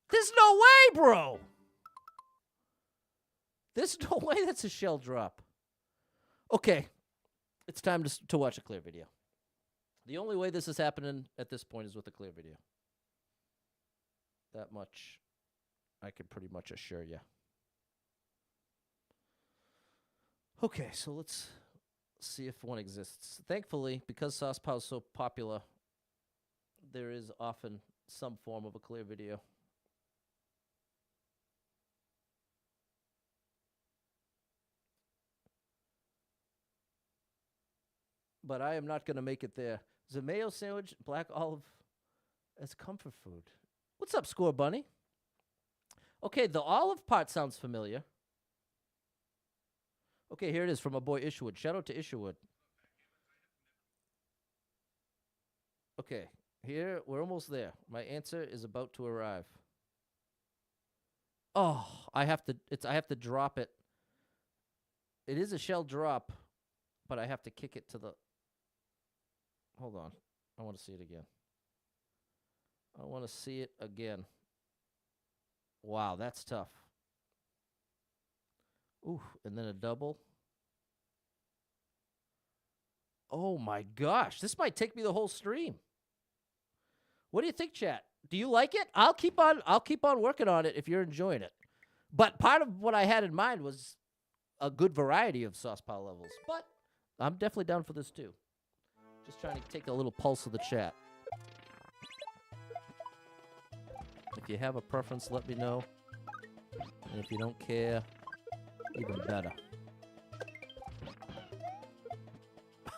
There's no way, bro! There's no way that's a shell drop. Okay. It's time to watch a clear video. The only way this is happening at this point is with a clear video. That much I can pretty much assure you. Okay, so let's see if one exists. Thankfully, because SaucePow is so popular, there is often some form of a clear video. But I am not going to make it there. Is a mayo sandwich, black olive as comfort food. What's up, Score Bunny? Okay, the olive part sounds familiar. Okay, here it is from my boy Isherwood. Shout out to Isherwood. Okay, here, we're almost there. My answer is about to arrive. Oh, I have to drop it. It is a shell drop, but I have to kick it to the... Hold on. I want to see it again. I want to see it again. Wow, that's tough. Ooh, and then a double. Oh my gosh, this might take me the whole stream. What do you think, chat? Do you like it? I'll keep on working on it if you're enjoying it. But part of what I had in mind was a good variety of SaucePow levels. But I'm definitely down for this too. Just trying to take a little pulse of the chat. If you have a preference, let me know. And if you don't care, even better.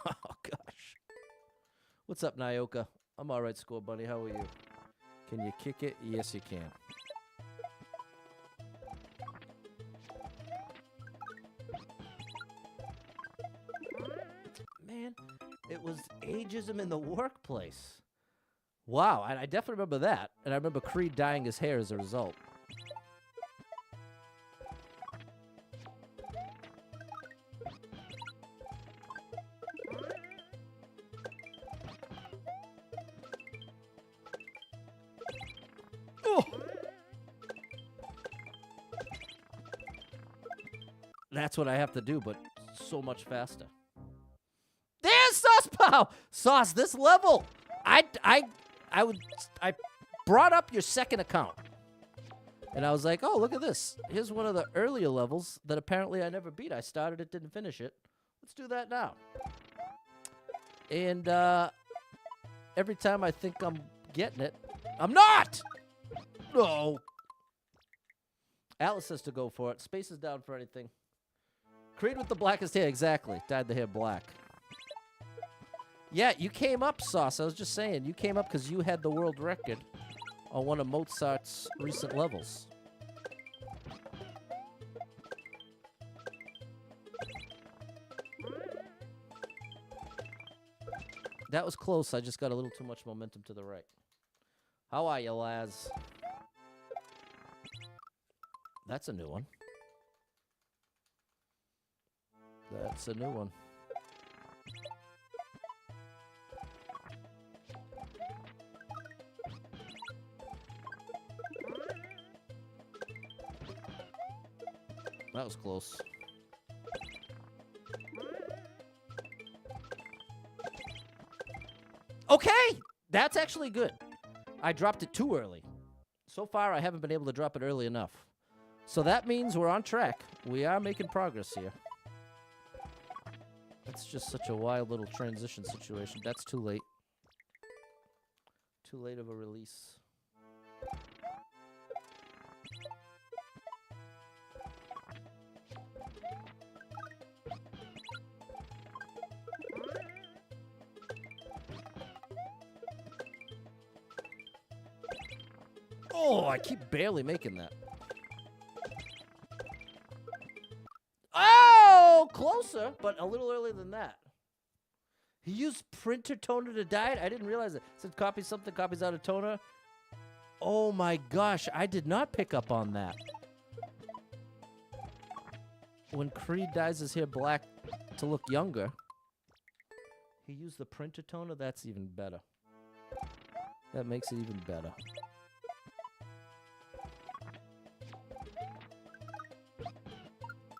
Oh, gosh. What's up, Nyoka? I'm all right, Score Bunny. How are you? Can you kick it? Yes, you can. Man, it was ageism in the workplace. Wow, and I definitely remember that. And I remember Creed dyeing his hair as a result. Oh! That's what I have to do, but so much faster. There's SaucePow! Sauce, this level! I brought up your second account. And I was like, oh, look at this. Here's one of the earlier levels that apparently I never beat. I started it, didn't finish it. Let's do that now. And every time I think I'm getting it, I'm not! No. Alice says to go for it. Space is down for anything. Creed with the blackest hair, exactly. Dyed the hair black. Yeah, you came up, Sauce. I was just saying, you came up because you had the world record on one of Mozart's recent levels. That was close. I just got a little too much momentum to the right. How are you, Laz? That's a new one. That's a new one. That was close. Okay! That's actually good. I dropped it too early. So far, I haven't been able to drop it early enough. So that means we're on track. We are making progress here. That's just such a wild little transition situation. That's too late. Too late of a release. Oh, I keep barely making that. Oh, closer, but a little earlier than that. He used printer toner to dye it? I didn't realize it. It said copy something, copies out of toner. Oh my gosh, I did not pick up on that. When Creed dyes his hair black to look younger, he used the printer toner? That's even better. That makes it even better.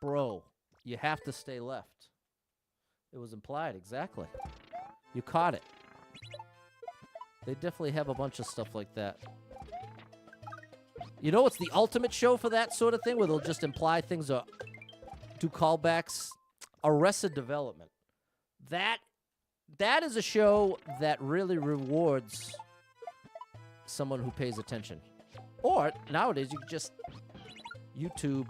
Bro, you have to stay left. It was implied, exactly. You caught it. They definitely have a bunch of stuff like that. You know what's the ultimate show for that sort of thing, where they'll just imply things or do callbacks? Arrested Development. That is a show that really rewards someone who pays attention. Or, nowadays, you can just YouTube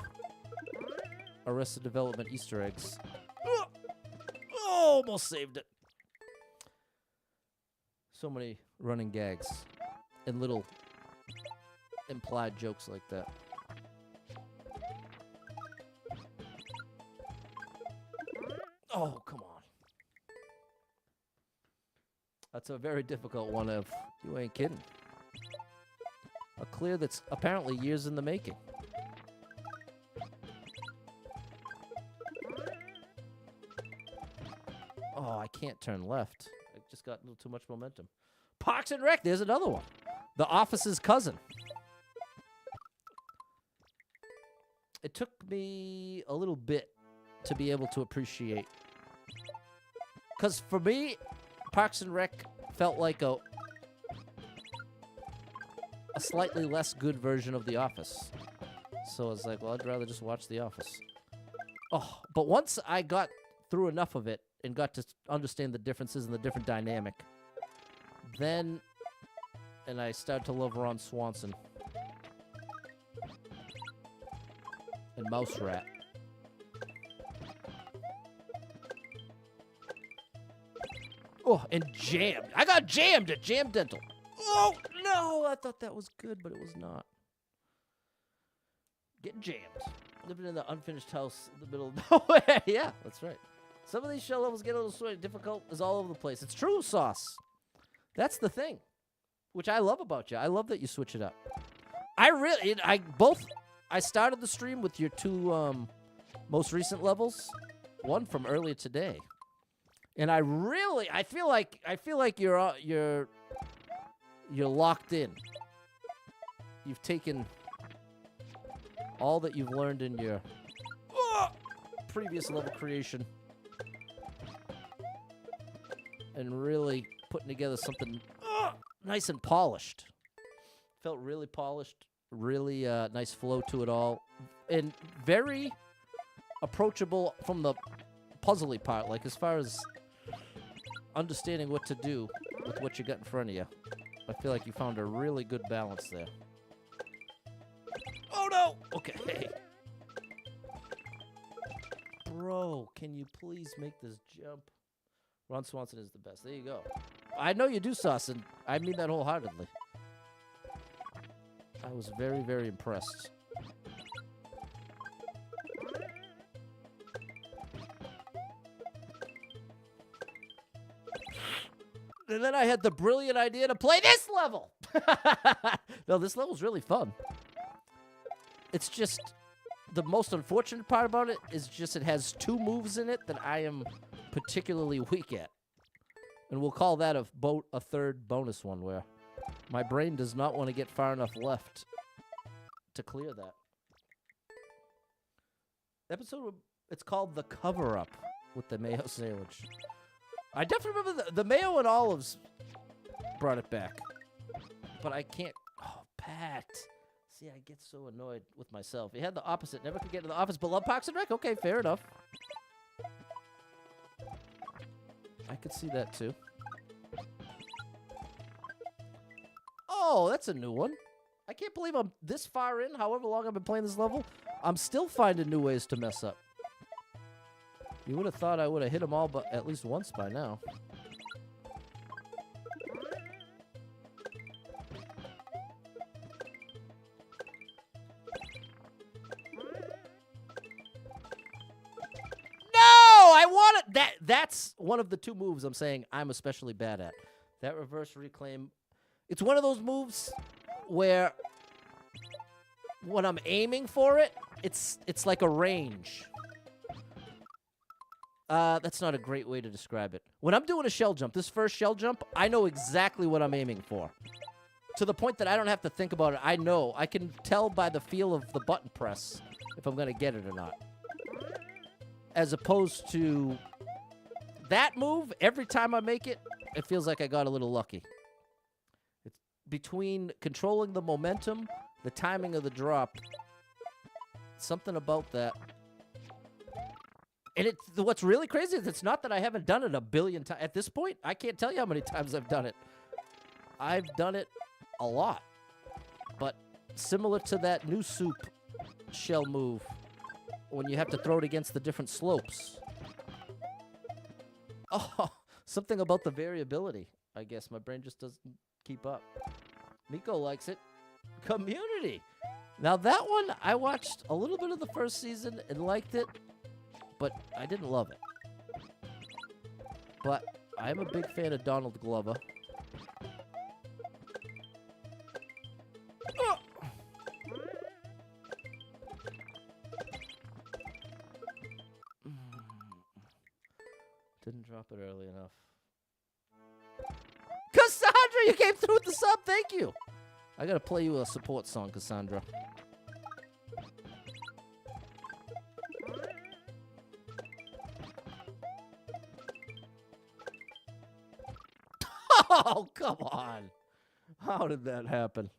Arrested Development Easter eggs. Oh, almost saved it. So many running gags and little implied jokes like that. Oh, come on. That's a very difficult one of, you ain't kidding. A clear that's apparently years in the making. Oh, I can't turn left. I just got a little too much momentum. Parks and Rec, there's another one. The Office's cousin. It took me a little bit to be able to appreciate. Because for me, Parks and Rec felt like a slightly less good version of The Office. So I was like, well, I'd rather just watch The Office. Oh, but once I got through enough of it and got to understand the differences and the different dynamic, then, and I started to love Ron Swanson and Mouse Rat. Oh, and jammed. I got jammed at Jam Dental. Oh, no. I thought that was good, but it was not. Getting jammed. Living in the unfinished house in the middle of nowhere. Yeah, that's right. Some of these shell levels get a little sort of difficult. It's all over the place. It's true, Sauce. That's the thing, which I love about you. I love that you switch it up. I started the stream with your two most recent levels. One from earlier today. And I feel like you're locked in. You've taken all that you've learned in your previous level creation and really putting together something nice and polished. Felt really polished, really nice flow to it all, and very approachable from the puzzly part, like as far as understanding what to do with what you got in front of you. I feel like you found a really good balance there. Oh, no! Okay. Bro, can you please make this jump? Ron Swanson is the best. There you go. I know you do, Sauce, and I mean that wholeheartedly. I was very, very impressed. And then I had the brilliant idea to play this level. No, this level's really fun. It's just the most unfortunate part about it is just it has 2 moves in it that I am particularly weak at. And we'll call that a third bonus one where my brain does not want to get far enough left to clear that. Episode, it's called The Cover-Up with the mayo sandwich. I definitely remember the mayo and olives brought it back. But I can't... Oh, Pat. See, I get so annoyed with myself. You had the opposite. Never could get to the office, but love Parks and Rec. Okay, fair enough. I could see that, too. Oh, that's a new one. I can't believe I'm this far in, however long I've been playing this level. I'm still finding new ways to mess up. You would have thought I would have hit them all but at least once by now. That's one of the 2 moves I'm saying I'm especially bad at. That reverse reclaim. It's one of those moves where when I'm aiming for it, it's like a range. That's not a great way to describe it. When I'm doing a shell jump, this first shell jump, I know exactly what I'm aiming for. To the point that I don't have to think about it. I know. I can tell by the feel of the button press if I'm going to get it or not. As opposed to that move, every time I make it, it feels like I got a little lucky. It's between controlling the momentum, the timing of the drop, something about that. And what's really crazy is it's not that I haven't done it a billion times. At this point, I can't tell you how many times I've done it. I've done it a lot. But similar to that new soup shell move, when you have to throw it against the different slopes. Oh, something about the variability, I guess. My brain just doesn't keep up. Miko likes it. Community. Now, that one, I watched a little bit of the first season and liked it, but I didn't love it. But I'm a big fan of Donald Glover. Didn't drop it early enough. Cassandra, you came through with the sub. Thank you. I gotta play you a support song, Cassandra. Oh, come on. How did that happen?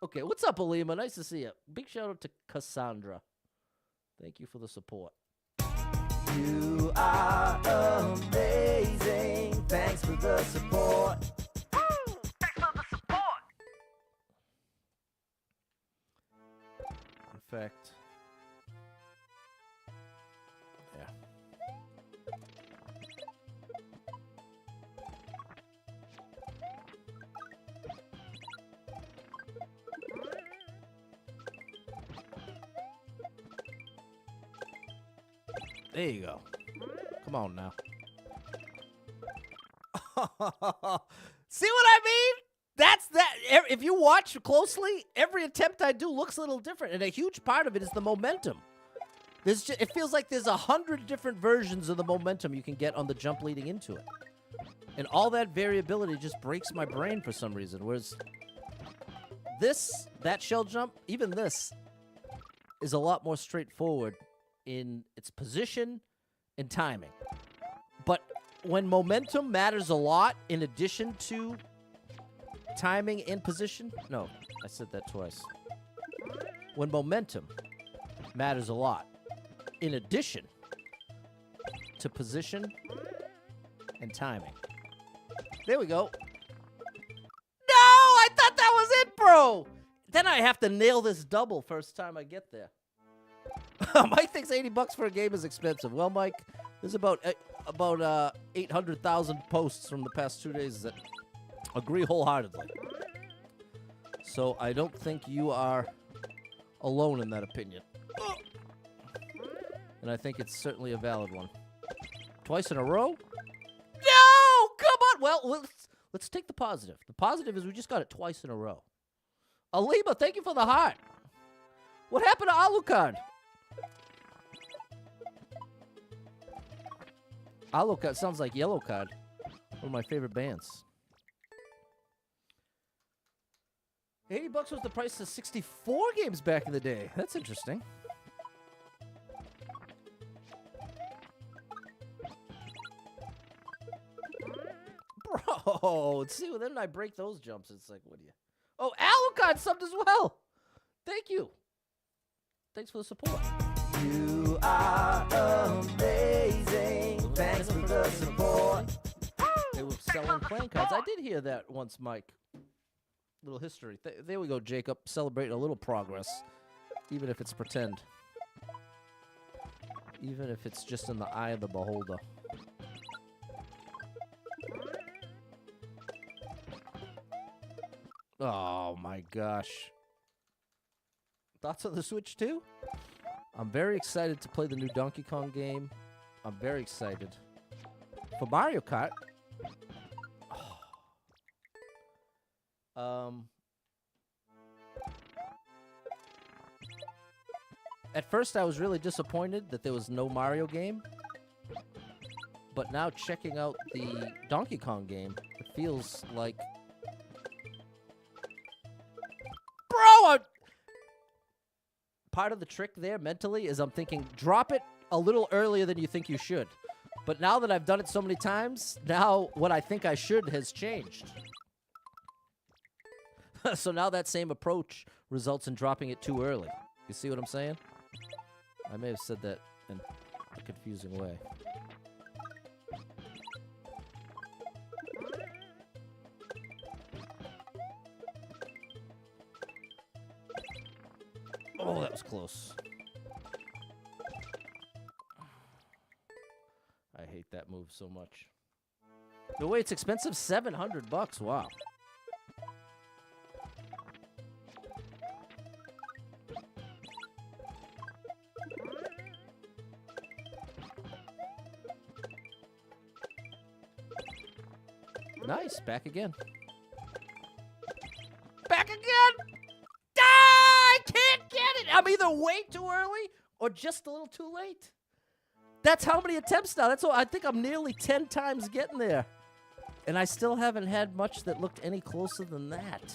Okay, what's up, Alima? Nice to see you. Big shout out to Cassandra. Thank you for the support. You are amazing. Thanks for the support. Thanks for the support. In fact, yeah. There you go. Come on now. See what I mean? That's that. If you watch closely, every attempt I do looks a little different, and a huge part of it is the momentum. It feels like there's 100 different versions of the momentum you can get on the jump leading into it. And all that variability just breaks my brain for some reason. Whereas that shell jump, even this, is a lot more straightforward in its position and timing. But when momentum matters a lot in addition to timing and position... No, I said that twice. When momentum matters a lot in addition to position and timing. There we go. No, I thought that was it, bro. Then I have to nail this double first time I get there. Mike thinks $80 for a game is expensive. Well, Mike, there's about about 800,000 posts from the past 2 days that agree wholeheartedly. So I don't think you are alone in that opinion. And I think it's certainly a valid one. Twice in a row? No! Come on! Well, let's take the positive. The positive is we just got it twice in a row. Alima, thank you for the heart. What happened to Alucard? Alucard sounds like Yellow Card. One of my favorite bands. $80 was the price of 64 games back in the day. That's interesting. Bro, see, well, then I break those jumps. It's like, what do you... Oh, Alucard subbed as well. Thank you. Thanks for the support. You are amazing. Thanks for the support. They were selling playing cards. I did hear that once, Mike. Little history. There we go, Jacob. Celebrating a little progress. Even if it's pretend. Even if it's just in the eye of the beholder. Oh my gosh. Thoughts on the Switch too? I'm very excited to play the new Donkey Kong game. I'm very excited. For Mario Kart. At first I was really disappointed that there was no Mario game. But now checking out the Donkey Kong game, it feels like... Bro! Part of the trick there mentally is I'm thinking, drop it a little earlier than you think you should. But now that I've done it so many times, now what I think I should has changed. So now that same approach results in dropping it too early. You see what I'm saying? I may have said that in a confusing way. Oh, that was close. I hate that move so much. The way it's expensive, $700. Wow. Nice, back again. Back again! I can't get it! I'm either way too early or just a little too late. That's how many attempts now. That's all. I think I'm nearly 10 times getting there. And I still haven't had much that looked any closer than that.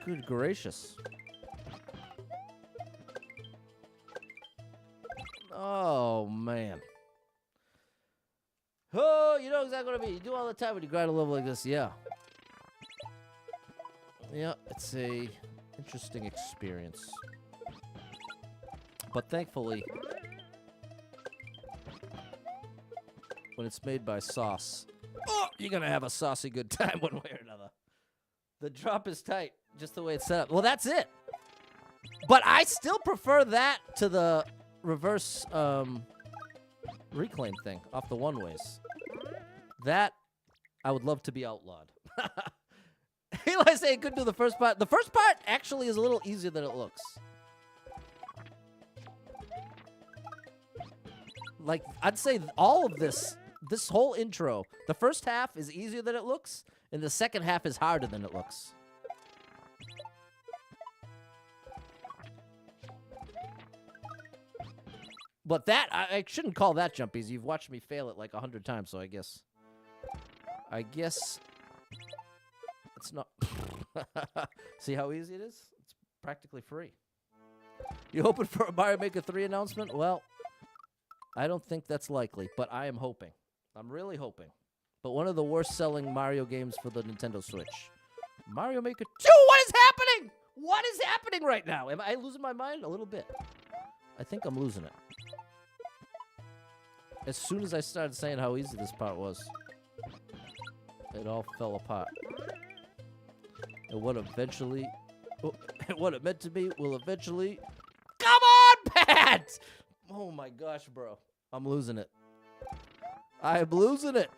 Good gracious. Oh, man. Oh, you know exactly what I mean. You do all the time when you grind a level like this. Yeah. Yeah, it's a interesting experience. But thankfully, when it's made by Sauce, you're going to have a saucy good time one way or another. The drop is tight, just the way it's set up. Well, that's it. But I still prefer that to the reverse reclaim thing off the one-ways. That, I would love to be outlawed. Eli saying couldn't do the first part. The first part actually is a little easier than it looks. Like, I'd say all of this whole intro, the first half is easier than it looks, and the second half is harder than it looks. But that, I shouldn't call that jump easy. You've watched me fail it like 100 times, so I guess it's not. See how easy it is? It's practically free. You hoping for a Mario Maker 3 announcement? Well, I don't think that's likely, but I am hoping. I'm really hoping. But one of the worst-selling Mario games for the Nintendo Switch. Mario Maker 2, what is happening? What is happening right now? Am I losing my mind? A little bit. I think I'm losing it. As soon as I started saying how easy this part was, it all fell apart. And what eventually... and what it meant to be will eventually... Come on, Pat! Oh my gosh, bro. I'm losing it. I'm losing it.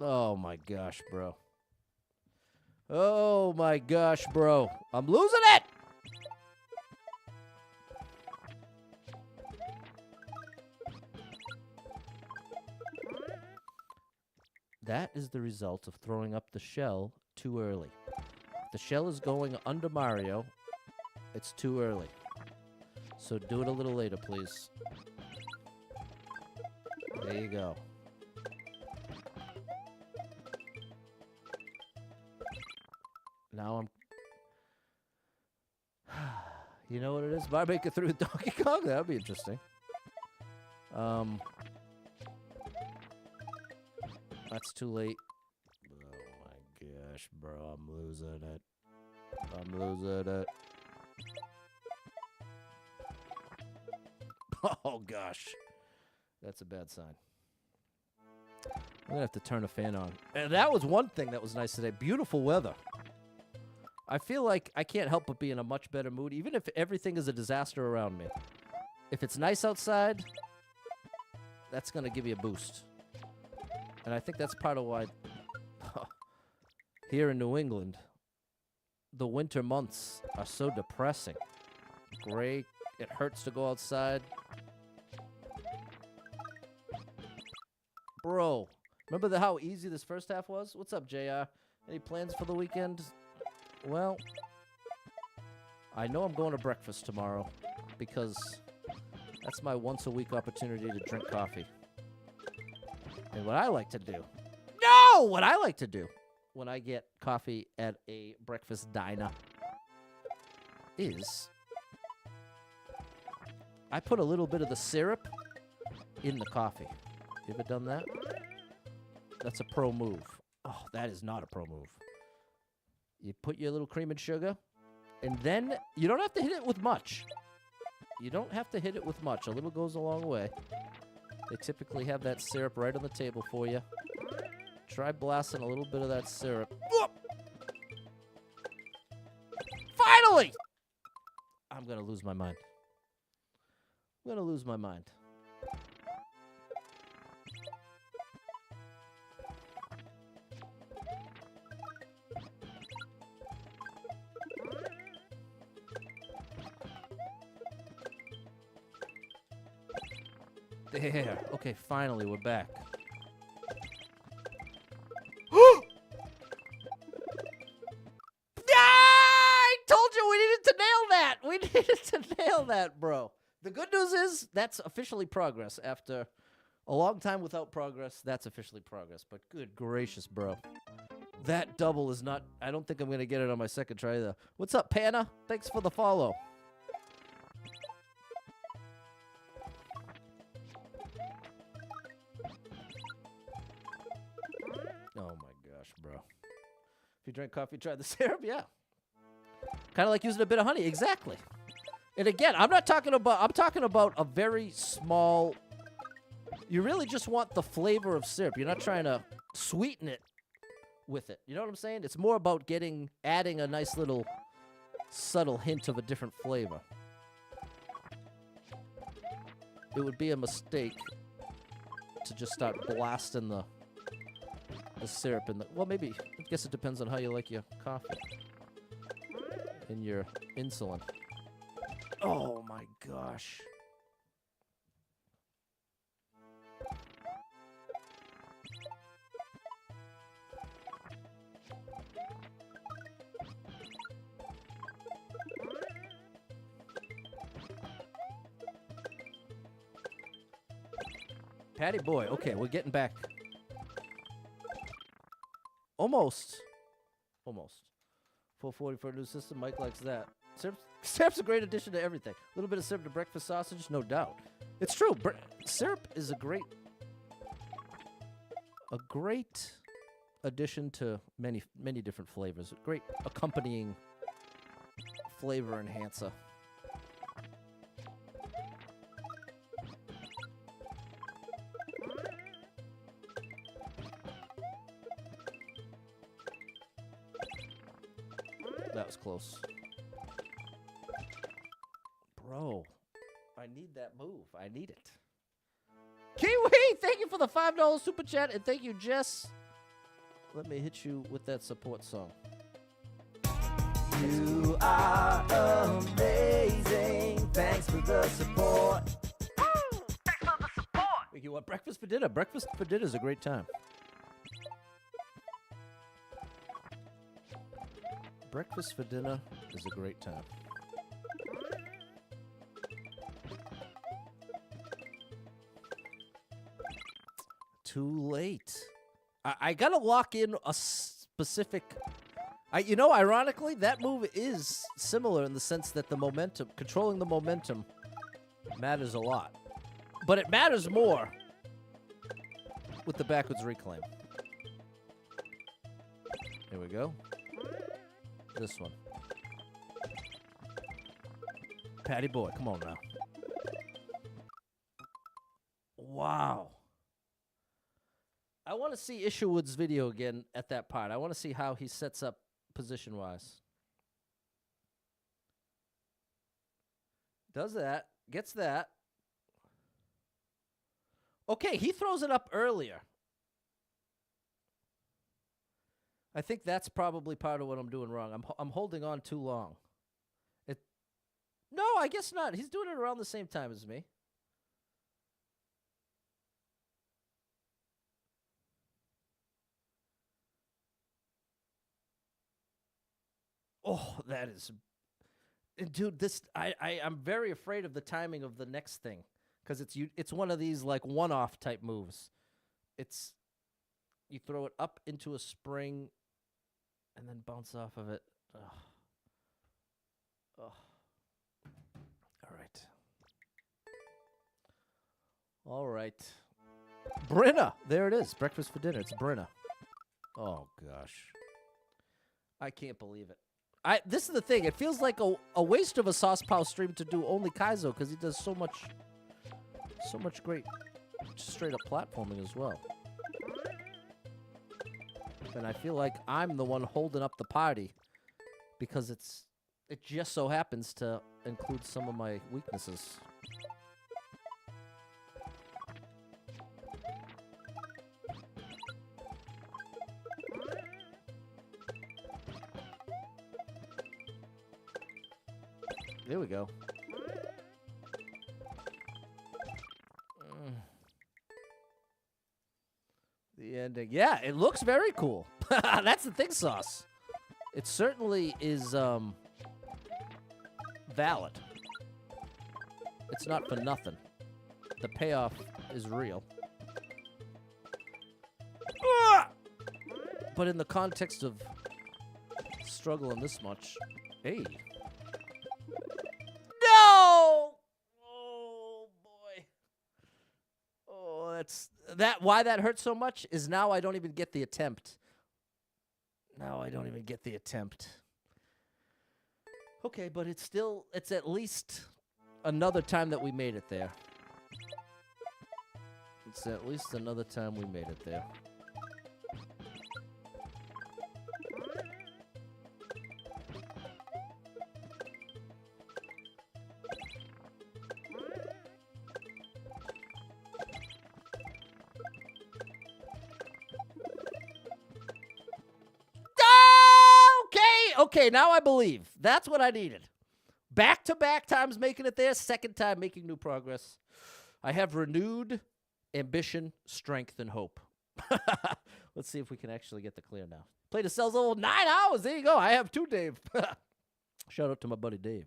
Oh my gosh, bro. Oh my gosh, bro. I'm losing it. That is the result of throwing up the shell too early. If the shell is going under Mario, it's too early. So do it a little later, please. There you go. Now I'm... You know what it is? If I make it through Donkey Kong, that would be interesting. That's too late. Oh my gosh, bro. I'm losing it. I'm losing it. Oh gosh. That's a bad sign. I'm gonna have to turn the fan on. And that was one thing that was nice today. Beautiful weather. I feel like I can't help but be in a much better mood, even if everything is a disaster around me. If it's nice outside, that's gonna give you a boost. And I think that's part of why here in New England, the winter months are so depressing. Gray, it hurts to go outside. Bro, remember how easy this first half was? What's up, JR? Any plans for the weekend? Well, I know I'm going to breakfast tomorrow because that's my once-a-week opportunity to drink coffee. And what I like to do... No! What I like to do when I get coffee at a breakfast diner is I put a little bit of the syrup in the coffee. You ever done that? That's a pro move. Oh, that is not a pro move. You put your little cream and sugar, and then you don't have to hit it with much. You don't have to hit it with much. A little goes a long way. They typically have that syrup right on the table for you. Try blasting a little bit of that syrup. Whoop! Finally! I'm going to lose my mind. I'm going to lose my mind. There. Okay, finally, we're back. I told you we needed to nail that. We needed to nail that, bro. The good news is that's officially progress. After a long time without progress, that's officially progress. But good gracious, bro. That double is not... I don't think I'm going to get it on my second try, though. What's up, Panna? Thanks for the follow. Oh my gosh, bro. If you drink coffee, try the syrup, yeah. Kind of like using a bit of honey, exactly. And again, I'm talking about a very small... You really just want the flavor of syrup. You're not trying to sweeten it with it. You know what I'm saying? It's more about adding a nice little subtle hint of a different flavor. It would be a mistake to just start blasting the syrup in the... Well, maybe. I guess it depends on how you like your coffee. And your insulin. Oh, my gosh. Patty boy. Okay, we're getting back. Almost. 440 for a new system. Mike likes that. Syrup's a great addition to everything. A little bit of syrup to breakfast sausage, no doubt. It's true. Syrup is a great addition to many different flavors. A great accompanying flavor enhancer. That was close. Bro. Oh, I need that move. I need it. Kiwi, thank you for the $5 super chat, and thank you, Jess. Let me hit you with that support song. You are amazing. Thanks for the support. Thanks for the support. Wait, you want breakfast for dinner? Breakfast for dinner is a great time. Breakfast for dinner is a great time. Too late. I gotta lock in a specific... you know, ironically, that move is similar in the sense that the momentum, controlling the momentum, matters a lot. But it matters more with the backwards reclaim. Here we go. This one. Patty boy, come on now. Wow. I want to see Isherwood's video again at that part. I want to see how he sets up position-wise. Does that. Gets that. Okay, he throws it up earlier. I think that's probably part of what I'm doing wrong. I'm holding on too long. No, I guess not. He's doing it around the same time as me. Oh, that is... Dude, this... I'm very afraid of the timing of the next thing. Because it's one of these, like, one-off type moves. It's... You throw it up into a spring... and then bounce off of it. Ugh. Ugh. All right. All right. Brenna! There it is. Breakfast for dinner. It's Brenna. Oh, gosh. I can't believe it. This is the thing. It feels like a waste of a SaucePow stream to do only Kaizo because he does so much great straight-up platforming as well. And I feel like I'm the one holding up the party because it just so happens to include some of my weaknesses. There we go. The ending. Yeah, it looks very cool. That's the thing, Sauce. It certainly is valid. It's not for nothing. The payoff is real. But in the context of struggling this much, hey. No! Oh, boy. Oh, that's... Why that hurts so much is now I don't even get the attempt. Now I don't even get the attempt. Okay, but it's at least another time that we made it there. It's at least another time we made it there. Okay, now I believe. That's what I needed. Back-to-back times making it there, second time making new progress. I have renewed ambition, strength, and hope. Let's see if we can actually get the clear now. Played a cells level 9 hours. There you go. I have 2, Dave. Shout out to my buddy Dave.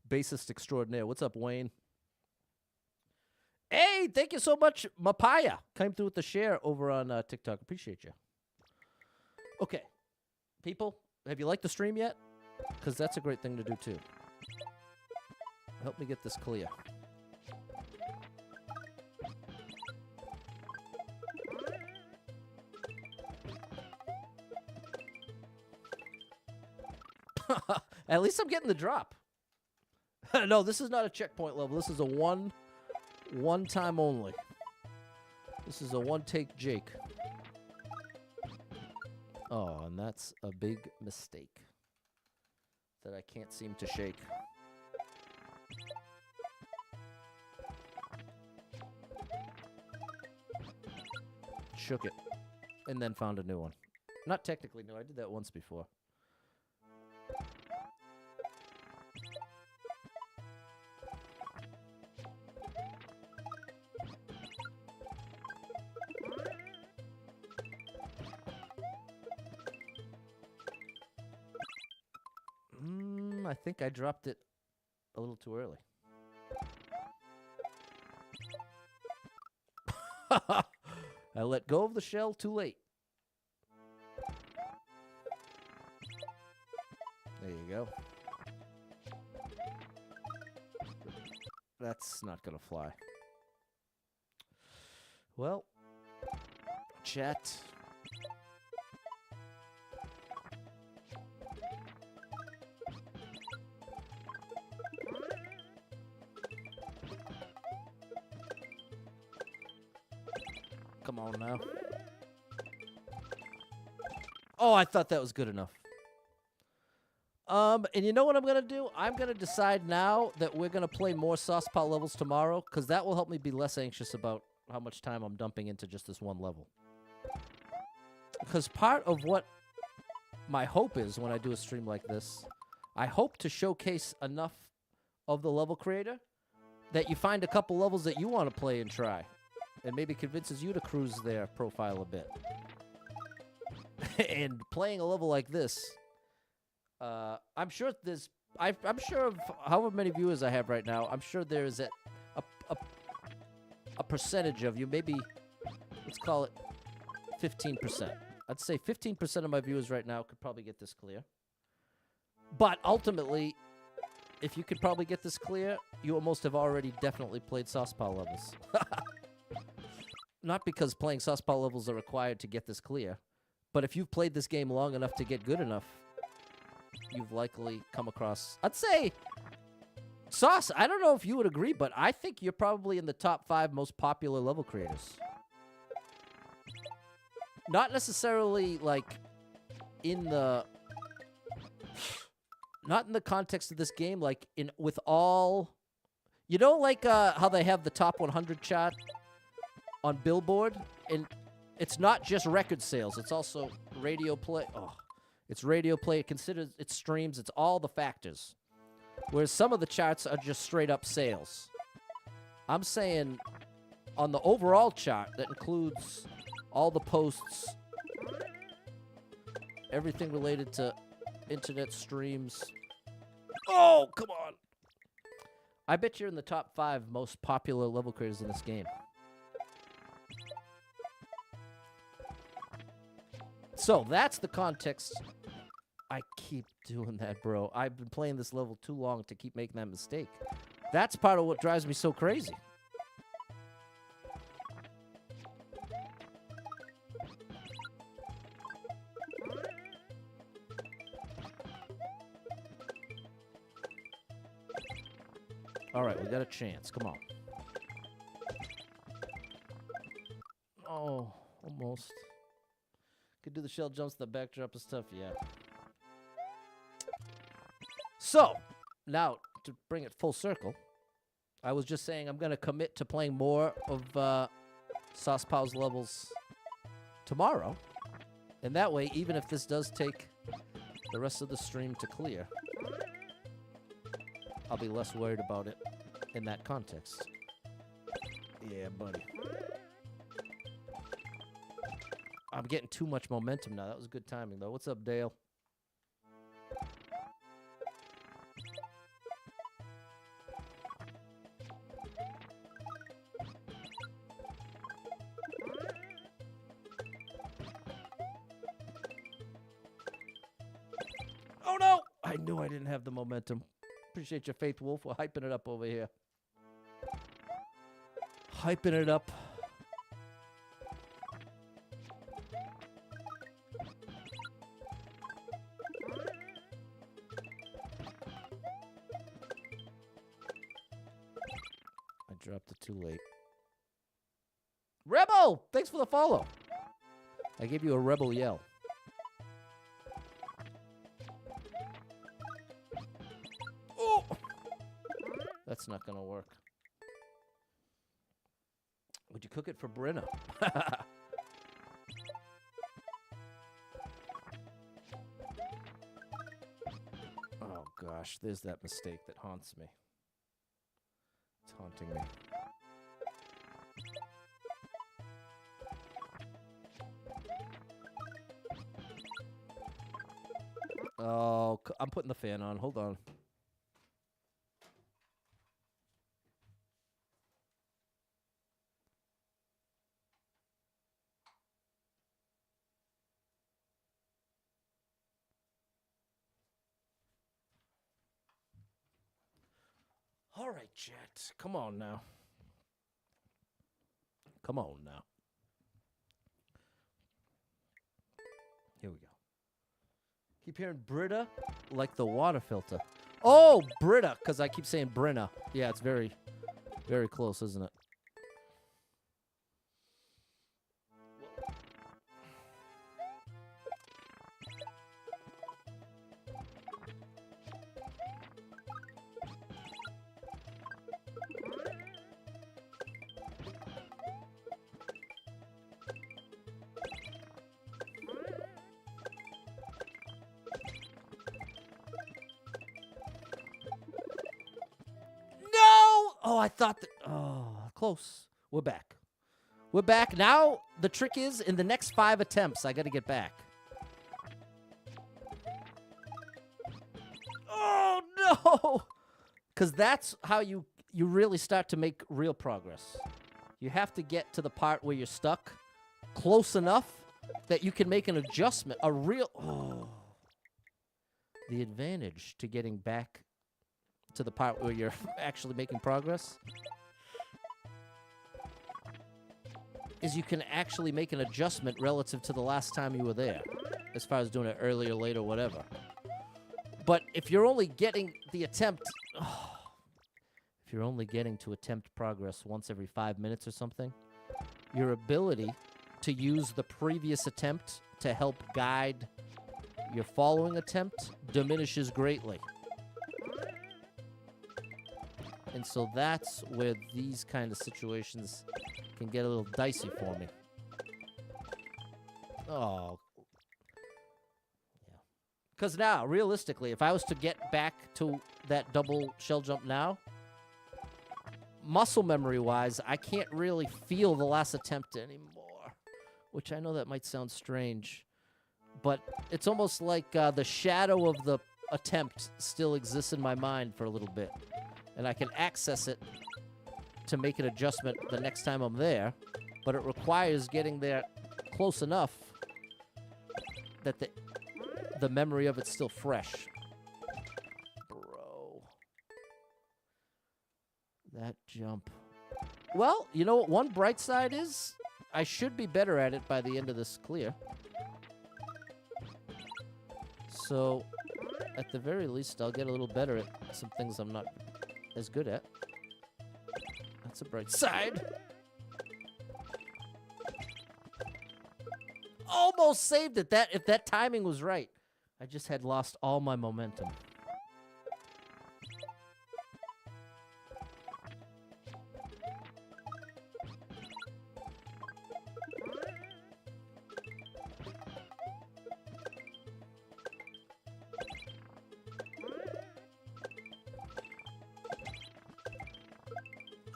Bassist extraordinaire. What's up, Wayne? Hey, thank you so much, Mapaya. Came through with the share over on TikTok. Appreciate you. Okay. People, have you liked the stream yet? Because that's a great thing to do, too. Help me get this clear. At least I'm getting the drop. No, this is not a checkpoint level. This is a one time only. This is a one-take Jake. Oh, and that's a big mistake that I can't seem to shake. shook it, and then found a new one. Not technically new. I did that once before. I think I dropped it a little too early. I let go of the shell too late. There you go. That's not gonna fly. Well, chat. Come on now. Oh, I thought that was good enough. And you know what I'm going to do? I'm going to decide now that we're going to play more SaucePow levels tomorrow, because that will help me be less anxious about how much time I'm dumping into just this one level. Because part of what my hope is when I do a stream like this, I hope to showcase enough of the level creator that you find a couple levels that you want to play and try. And maybe convinces you to cruise their profile a bit. And playing a level like this, I'm sure there's, I'm sure of however many viewers I have right now, I'm sure there is a percentage of you, maybe, let's call it 15%. I'd say 15% of my viewers right now could probably get this clear. But ultimately, if you could probably get this clear, you almost have already definitely played SaucePow levels. Not because playing SaucePow levels are required to get this clear, but if you've played this game long enough to get good enough, you've likely come across... I'd say, Sauce, I don't know if you would agree, but I think you're probably in the top 5 most popular level creators. Not necessarily, like, in the... Not in the context of this game, like, with all... You know, like, how they have the top 100 chart on Billboard, and it's not just record sales, it's also radio play. Oh, it's radio play, it considers its streams, it's all the factors. Whereas some of the charts are just straight up sales. I'm saying on the overall chart that includes all the posts, everything related to internet streams. Oh, come on. I bet you're in the top 5 most popular level creators in this game. So, that's the context. I keep doing that, bro. I've been playing this level too long to keep making that mistake. That's part of what drives me so crazy. All right, we got a chance. Come on. Oh, almost. Could do the shell jumps, the backdrop is tough, yeah. So, now, to bring it full circle, I was just saying I'm going to commit to playing more of SaucePow's levels tomorrow. And that way, even if this does take the rest of the stream to clear, I'll be less worried about it in that context. Yeah, buddy. I'm getting too much momentum now. That was good timing, though. What's up, Dale? Oh, no! I knew I didn't have the momentum. Appreciate your faith, Wolf. We're hyping it up over here. Hyping it up. Dropped it too late. Rebel! Thanks for the follow. I gave you a rebel yell. Oh! That's not gonna work. Would you cook it for Brenna? gosh, there's that mistake that haunts me. It's haunting me. Oh, I'm putting the fan on. Hold on. All right, Jet. Come on now. Come on now. Here we go. Keep hearing Brita like the water filter. Oh, Brita, because I keep saying Brenna. Yeah, it's very, very close, isn't it? Oh, I thought that. Oh, close. We're back. We're back. Now, the trick is, in the next 5 attempts, I got to get back. Oh, no! Because that's how you really start to make real progress. You have to get to the part where you're stuck close enough that you can make an adjustment. A real... Oh. The advantage to getting back to the part where you're actually making progress is you can actually make an adjustment relative to the last time you were there, as far as doing it earlier, later, whatever. But if you're only getting the attempt, if you're only getting to attempt progress once every 5 minutes or something, your ability to use the previous attempt to help guide your following attempt diminishes greatly. And so that's where these kind of situations can get a little dicey for me. Oh. Yeah. Because now, realistically, if I was to get back to that double shell jump now, muscle memory-wise, I can't really feel the last attempt anymore. Which I know that might sound strange. But it's almost like the shadow of the attempt still exists in my mind for a little bit. And I can access it to make an adjustment the next time I'm there, but it requires getting there close enough that the memory of it's still fresh. Bro. That jump. Well, you know what one bright side is? I should be better at it by the end of this clear. So, at the very least, I'll get a little better at some things I'm not as good at. That's a bright side. Almost saved it. If that timing was right. I just had lost all my momentum.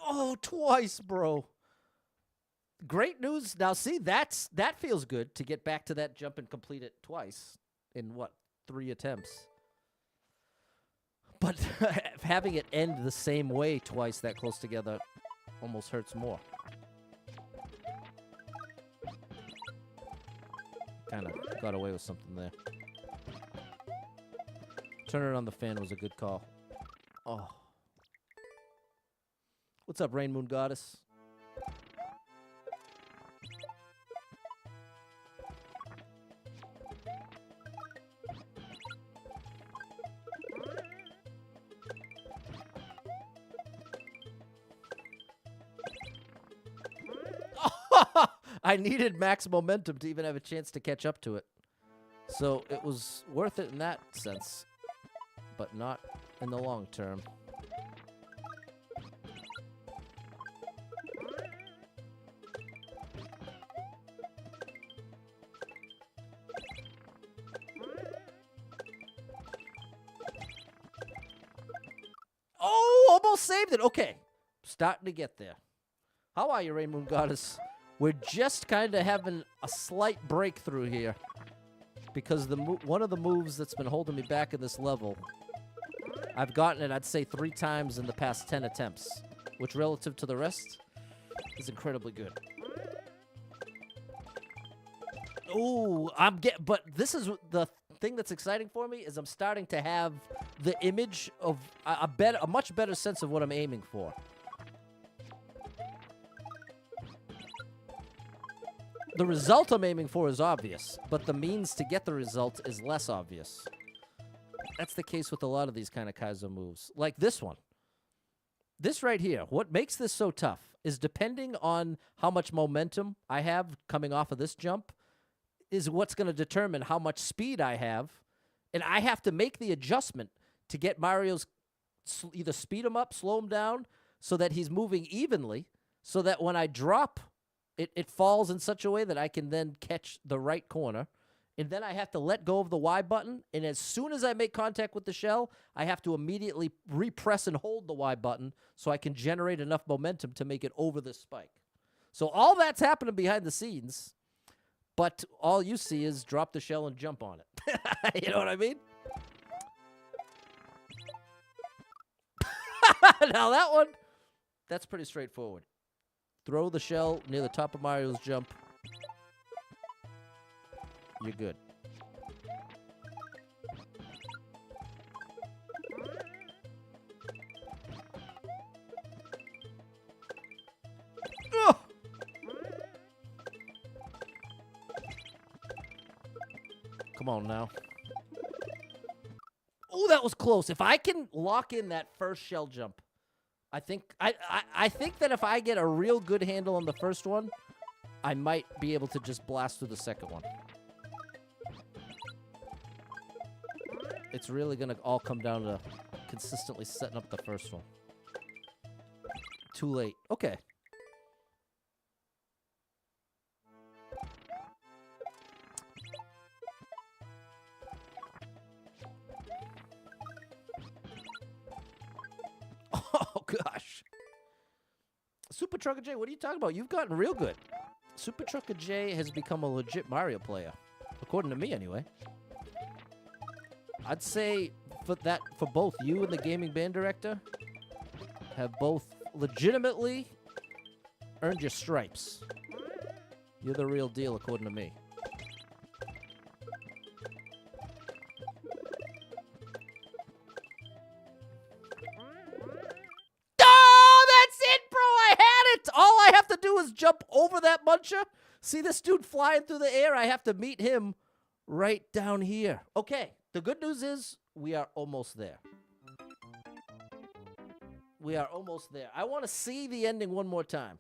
Oh, twice, bro. Great news. Now, see, that feels good to get back to that jump and complete it twice in, what, 3 attempts. But having it end the same way twice that close together almost hurts more. Kind of got away with something there. Turning on the fan was a good call. Oh. What's up, Rain Moon Goddess? I needed max momentum to even have a chance to catch up to it. So it was worth it in that sense, but not in the long term. almost saved it. Okay. Starting to get there. How are you, Rain Moon Goddess? We're just kind of having a slight breakthrough here. Because one of the moves that's been holding me back in this level, I've gotten it, I'd say, 3 times in the past 10 attempts. Which, relative to the rest, is incredibly good. Ooh, but this is the thing that's exciting for me, is I'm starting to have the image of a much better sense of what I'm aiming for. The result I'm aiming for is obvious, but the means to get the result is less obvious. That's the case with a lot of these kind of Kaizo moves. Like this one. This right here, what makes this so tough is depending on how much momentum I have coming off of this jump is what's going to determine how much speed I have. And I have to make the adjustment to get Mario's either speed him up, slow him down, so that he's moving evenly, so that when I drop, it falls in such a way that I can then catch the right corner. And then I have to let go of the Y button. And as soon as I make contact with the shell, I have to immediately repress and hold the Y button so I can generate enough momentum to make it over this spike. So all that's happening behind the scenes, but all you see is drop the shell and jump on it. You know what I mean? Now that one, that's pretty straightforward. Throw the shell near the top of Mario's jump. You're good. Ugh! Come on now. Oh, that was close. If I can lock in that first shell jump, I think that if I get a real good handle on the first one, I might be able to just blast through the second one. It's really going to all come down to consistently setting up the first one. Too late. Okay. Oh, gosh. Super Trucker J, what are you talking about? You've gotten real good. Super Trucker J has become a legit Mario player. According to me, anyway. I'd say for both you and the gaming band director have both legitimately earned your stripes. You're the real deal, according to me. Oh, that's it, bro! I had it! All I have to do is jump over that muncher. See this dude flying through the air? I have to meet him right down here. Okay. The good news is we are almost there. We are almost there. I want to see the ending one more time.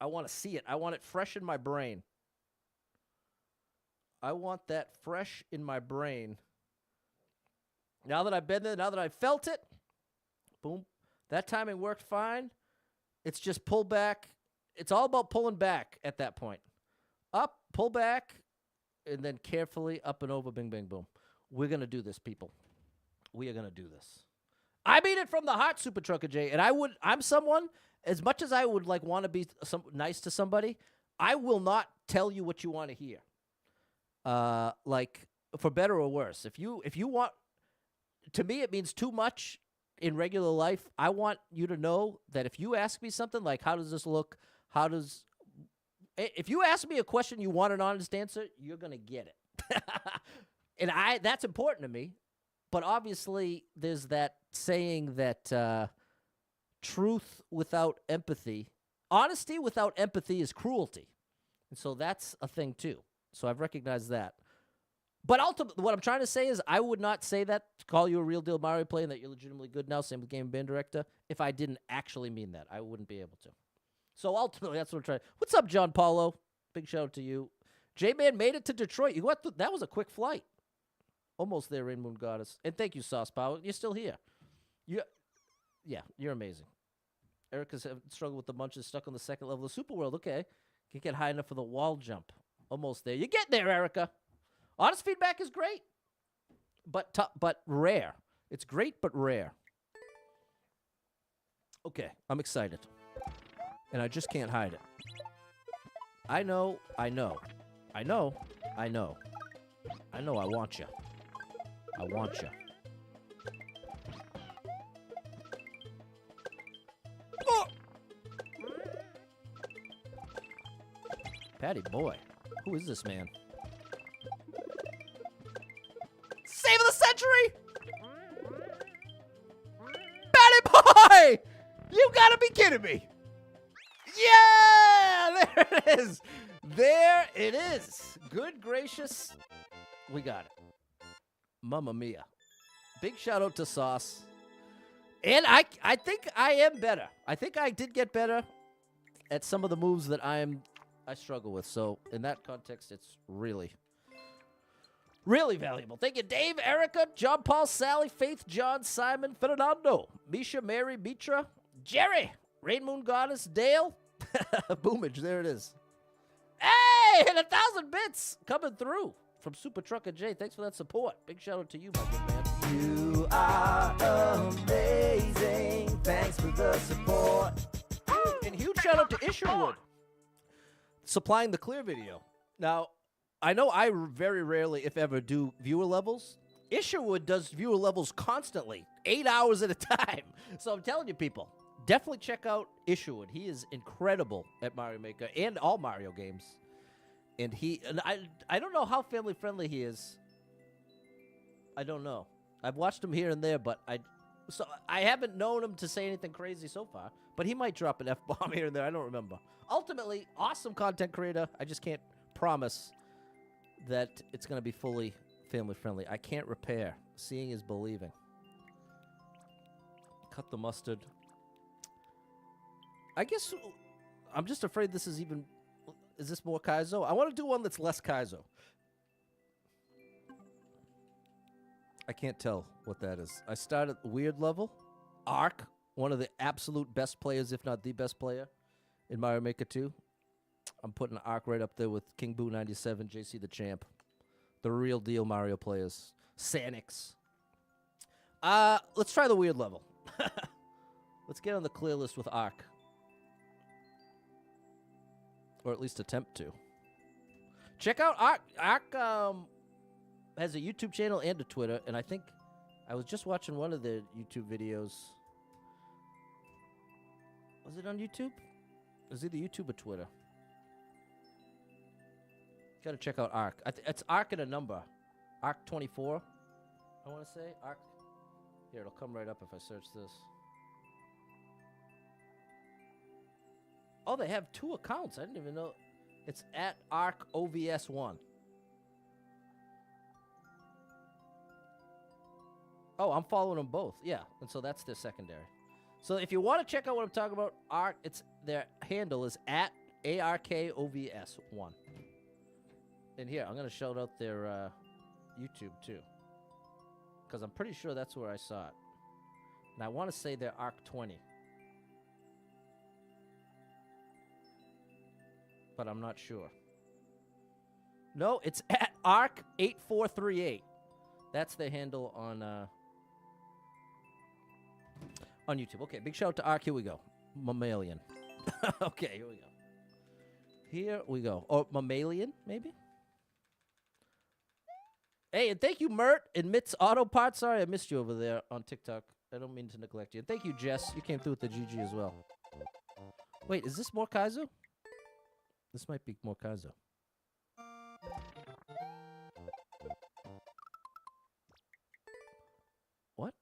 I want to see it. I want it fresh in my brain. I want that fresh in my brain. Now that I've been there, now that I've felt it, boom. That timing worked fine. It's just pull back. It's all about pulling back at that point. Up, pull back, and then carefully up and over, bing, bing, boom. We're going to do this, people. We are going to do this. I mean it from the heart, Super Trucker J. And I'm someone, as much as I would like want to be nice to somebody, I will not tell you what you want to hear. Like, for better or worse. If you want, to me, it means too much in regular life. I want you to know that if you ask me something like, how does this look? If you ask me a question you want an honest answer, you're going to get it. And that's important to me, but obviously there's that saying that truth without empathy, honesty without empathy is cruelty. And so that's a thing too. So I've recognized that. But ultimately, what I'm trying to say is I would not say that to call you a real deal Mario player and that you're legitimately good now, same with Game Band Director, if I didn't actually mean that. I wouldn't be able to. So ultimately, that's what I'm trying. What's up, John Paulo? Big shout out to you. J-Man made it to Detroit. That was a quick flight. Almost there, Rain Moon Goddess. And thank you, SaucePow. You're still here. Yeah, you're amazing. Erica's struggled with the munches, stuck on the second level of Super World. Okay. Can't get high enough for the wall jump. Almost there. You get there, Erica. Honest feedback is great, but rare. It's great, but rare. Okay, I'm excited. And I just can't hide it. I know. I want you. I want you. Oh! Patty boy. Who is this man? Save of the century! Patty boy! You gotta be kidding me! Yeah! There it is! There it is! Good gracious. We got it. Mamma mia. Big shout out to Sauce. And I think I am better. I think I did get better at some of the moves that I struggle with. So in that context, it's really valuable. Thank you, Dave, Erica, John Paul, Sally, Faith, John, Simon, Fernando, Misha, Mary, Mitra, Jerry, Rain Moon Goddess, Dale, Boomage, there it is. Hey, and 1,000 bits coming through from Super Trucker J. Thanks for that support. Big shout out to you, my good man. You are amazing. Thanks for the support. And huge shout out to Isherwood supplying the clear video. Now, I know I very rarely, if ever, do viewer levels. Isherwood does viewer levels constantly, 8 hours at a time. So I'm telling you, people, definitely check out Isherwood. He is incredible at Mario Maker and all Mario games. And I don't know how family friendly he is. I don't know. I've watched him here and there, but I haven't known him to say anything crazy so far. But he might drop an F-bomb here and there. I don't remember. Ultimately, awesome content creator. I just can't promise that it's going to be fully family friendly. I can't repair. Seeing is believing. Cut the mustard. I guess I'm just afraid this is even... Is this more Kaizo? I want to do one that's less Kaizo. I can't tell what that is. I started weird level. Ark, one of the absolute best players, if not the best player in Mario Maker 2. I'm putting Ark right up there with King Boo 97, JC the Champ. The real deal Mario players. Sanix. Let's try the weird level. Let's get on the clear list with Ark. Or at least attempt to. Check out Ark. Ark has a YouTube channel and a Twitter, and I think I was just watching one of the YouTube videos. Was it on YouTube? It was either YouTube or Twitter. Gotta check out Ark. It's Ark in a number. Ark 24, I want to say. Ark. Here, it'll come right up if I search this. Oh, they have 2 accounts. I didn't even know. It's at Ark OVS1. Oh, I'm following them both. Yeah, and so that's their secondary. So if you want to check out what I'm talking about, Ark, their handle is at ARKOVS1. And here, I'm going to shout out their YouTube too. Because I'm pretty sure that's where I saw it. And I want to say they're Ark 20. But I'm not sure. No, it's at Ark8438. That's their handle on YouTube. Okay, big shout out to Ark. Here we go. Mammalian. Okay, here we go. Here we go. Or Mammalian, maybe? Hey, and thank you, Mert and Mitz Auto Parts. Sorry I missed you over there on TikTok. I don't mean to neglect you. And thank you, Jess. You came through with the GG as well. Wait, is this more Kaizo? This might be more Kaizo. What?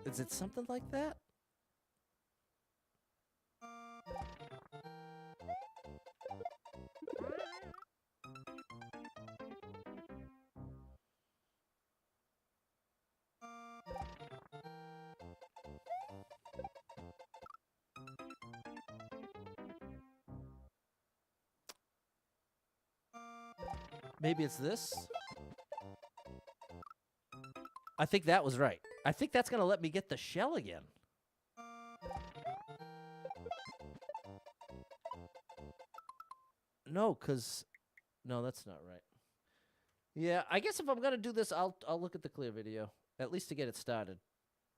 Is it something like that? Maybe it's this? I think that was right. I think that's going to let me get the shell again. No, because... No, that's not right. Yeah, I guess if I'm gonna do this, I'll look at the clear video at least to get it started,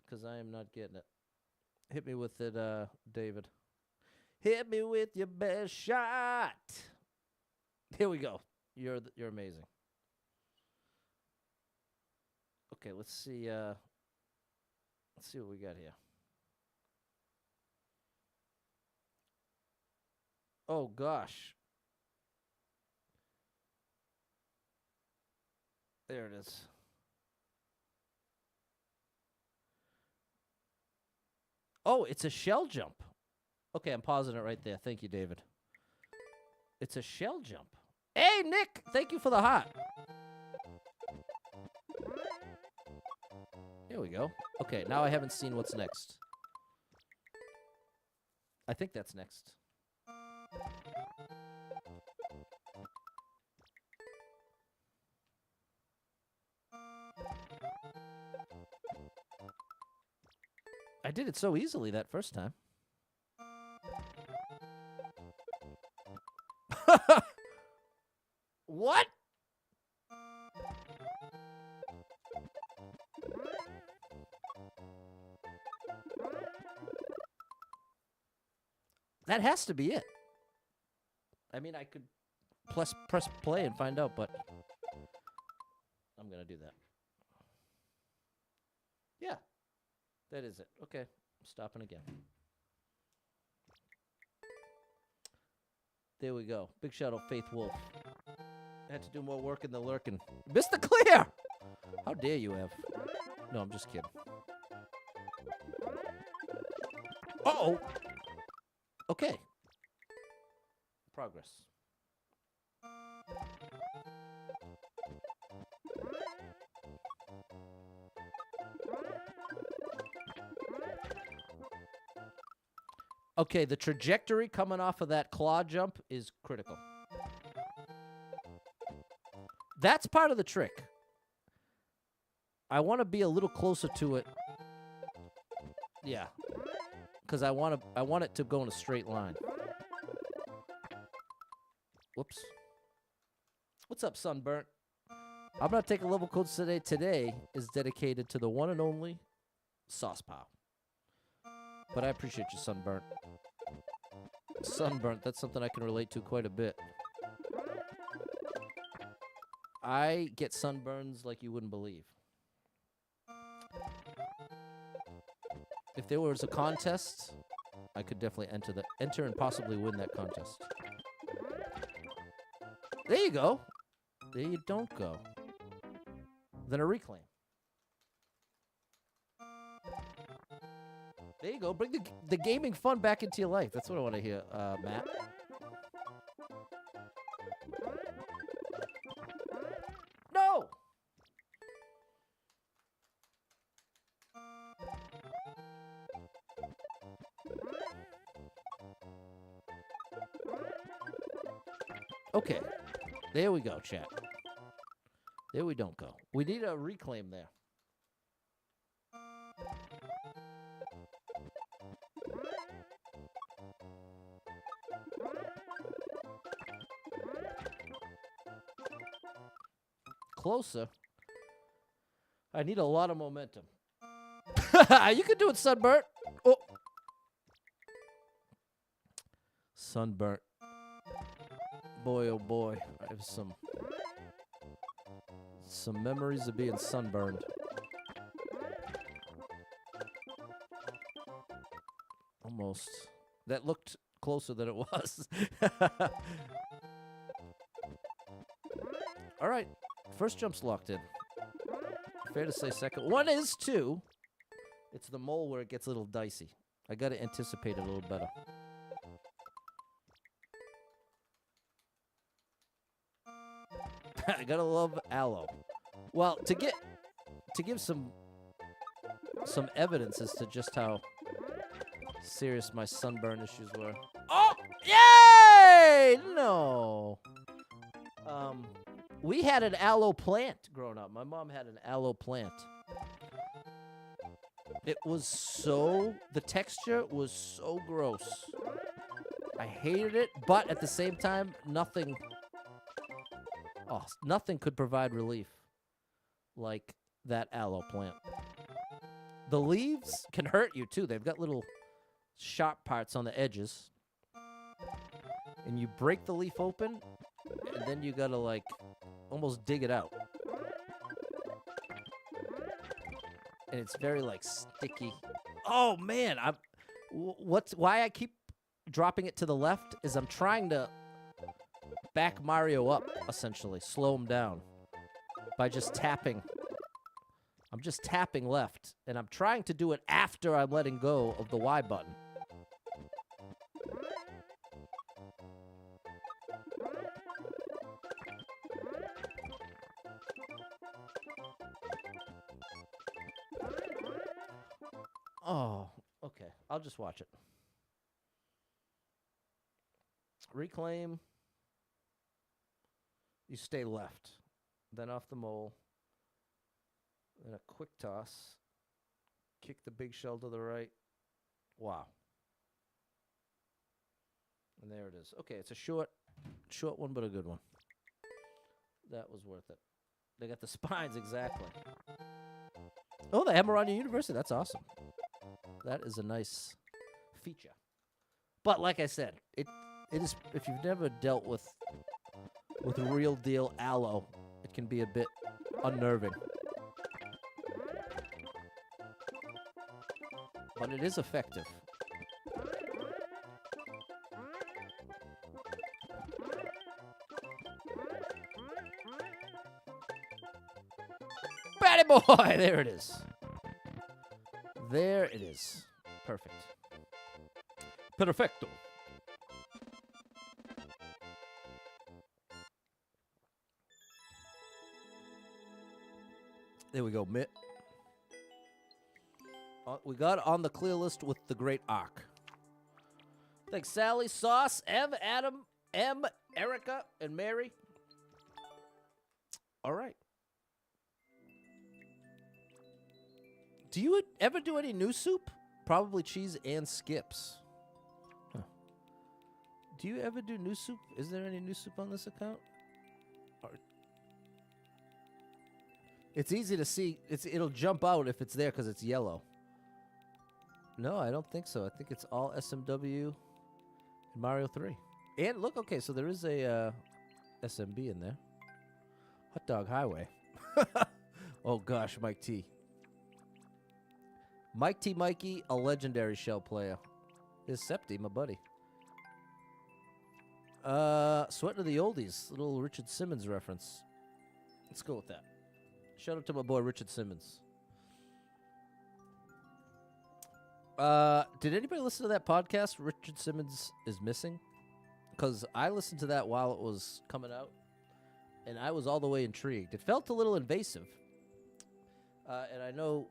because I am not getting it. Hit me with it, David. Hit me with your best shot. Here we go. You're amazing. Okay, let's see. Let's see what we got here. Oh gosh. There it is. Oh, it's a shell jump. Okay, I'm pausing it right there. Thank you, David. It's a shell jump. Hey, Nick! Thank you for the heart. Here we go. Okay, now I haven't seen what's next. I think that's next. I did it so easily that first time. What? That has to be it. I mean, I could press play and find out, but I'm going to do that. Yeah, that is it. Okay, I'm stopping again. There we go. Big shout out, Faith Wolf. I had to do more work in the lurking. Mr. Clear! How dare you have? No, I'm just kidding. Uh-oh! Okay. Progress. Okay, the trajectory coming off of that claw jump is critical. That's part of the trick. I want to be a little closer to it. Yeah. Because I want it to go in a straight line. Whoops. What's up, Sunburnt? I'm going to take a level code today. Today is dedicated to the one and only SaucePow. But I appreciate you, Sunburnt. Sunburnt, that's something I can relate to quite a bit. I get sunburns like you wouldn't believe. If there was a contest, I could definitely enter and possibly win that contest. There you go. There you don't go. Then a reclaim. There you go. Bring the gaming fun back into your life. That's what I want to hear, Matt. No! Okay. There we go, chat. There we don't go. We need a reclaim there. Closer. I need a lot of momentum. You can do it, Sunburnt. Oh. Sunburnt. Boy, oh boy. I have some memories of being sunburned. Almost. That looked closer than it was. All right. First jump's locked in. Fair to say second. One is two. It's the mole where it gets a little dicey. I got to anticipate it a little better. I gotta love aloe. Well, to give some evidence as to just how serious my sunburn issues were. Oh, yay! No. We had an aloe plant growing up. My mom had an aloe plant. It was the texture was so gross. I hated it, but at the same time, nothing Oh, nothing could provide relief like that aloe plant. The leaves can hurt you, too. They've got little sharp parts on the edges. And you break the leaf open, and then you gotta, like, almost dig it out. And it's very, like, sticky. Oh, man. Why I keep dropping it to the left is I'm trying to back Mario up, essentially. Slow him down by just tapping. I'm just tapping left, and I'm trying to do it after I'm letting go of the Y button. Oh, okay. I'll just watch it. Reclaim. You stay left. Then off the mole. Then a quick toss. Kick the big shell to the right. Wow. And there it is. Okay, it's a short one, but a good one. That was worth it. They got the spines exactly. Oh, the Emerald University. That's awesome. That is a nice feature. But like I said, it is, if you've never dealt with real deal aloe, it can be a bit unnerving. But it is effective. Batty boy! There it is. There it is. Perfect. Perfecto. There we go, Mitt. We got on the clear list with the great Arc. Thanks, Sally, Sauce, Ev, Adam, M, Erica, and Mary. All right. Do you ever do any new soup? Probably cheese and skips. Huh. Do you ever do new soup? Is there any new soup on this account? It's easy to see. It'll jump out if it's there because it's yellow. No, I don't think so. I think it's all SMW and Mario 3. And look, okay, so there is a SMB in there. Hot Dog Highway. Oh, gosh, Mike T. Mike T. Mikey, a legendary shell player. Is Septi, my buddy. Sweating to the Oldies. Little Richard Simmons reference. Let's go with that. Shout out to my boy Richard Simmons. Did anybody listen to that podcast, Richard Simmons is Missing? Because I listened to that while it was coming out, and I was all the way intrigued. It felt a little invasive. And I know...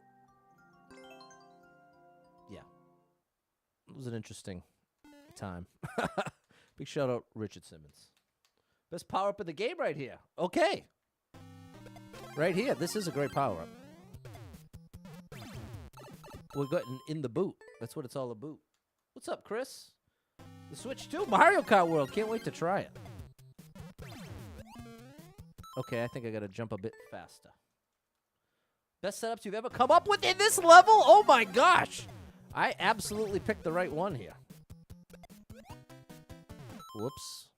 Yeah. It was an interesting time. Big shout out, Richard Simmons. Best power-up in the game right here. Okay. Right here. This is a great power-up. We're getting in the boot. That's what it's all about. What's up, Chris? The Switch 2 Mario Kart World. Can't wait to try it. Okay, I think I got to jump a bit faster. Best setups you've ever come up with in this level? Oh my gosh. I absolutely picked the right one here. Whoops.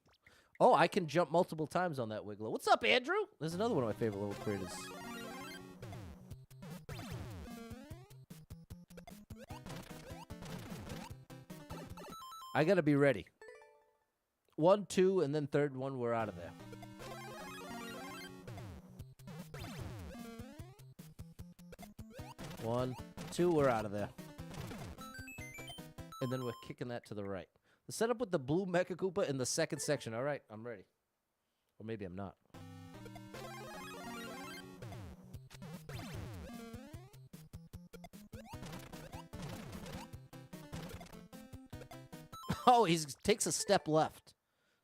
Oh, I can jump multiple times on that Wiggler. What's up, Andrew? There's another one of my favorite little creators. I gotta be ready. 1, 2, and then third one, we're out of there. One, 2, we're out of there. And then we're kicking that to the right. The setup with the blue Mecha Koopa in the second section. All right, I'm ready. Or maybe I'm not. Oh, he takes a step left.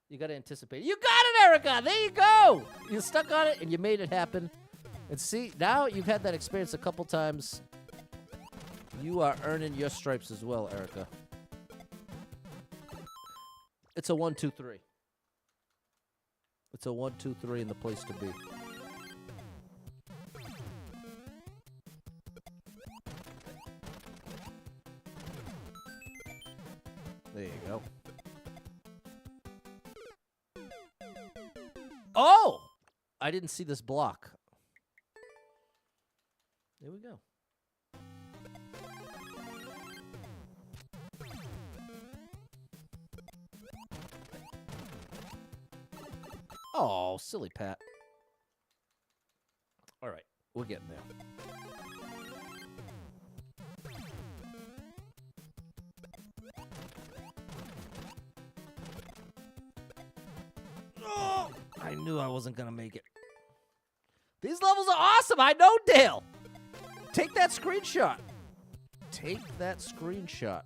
You got to anticipate. You got it, Erica! There you go! You stuck on it, and you made it happen. And see, now you've had that experience a couple times. You are earning your stripes as well, Erica. It's a 1, 2, 3. It's a 1, 2, 3 in the place to be. There you go. Oh! I didn't see this block. There we go. Oh, silly Pat. All right, we're getting there. Oh, I knew I wasn't going to make it. These levels are awesome. I know, Dale. Take that screenshot. Take that screenshot.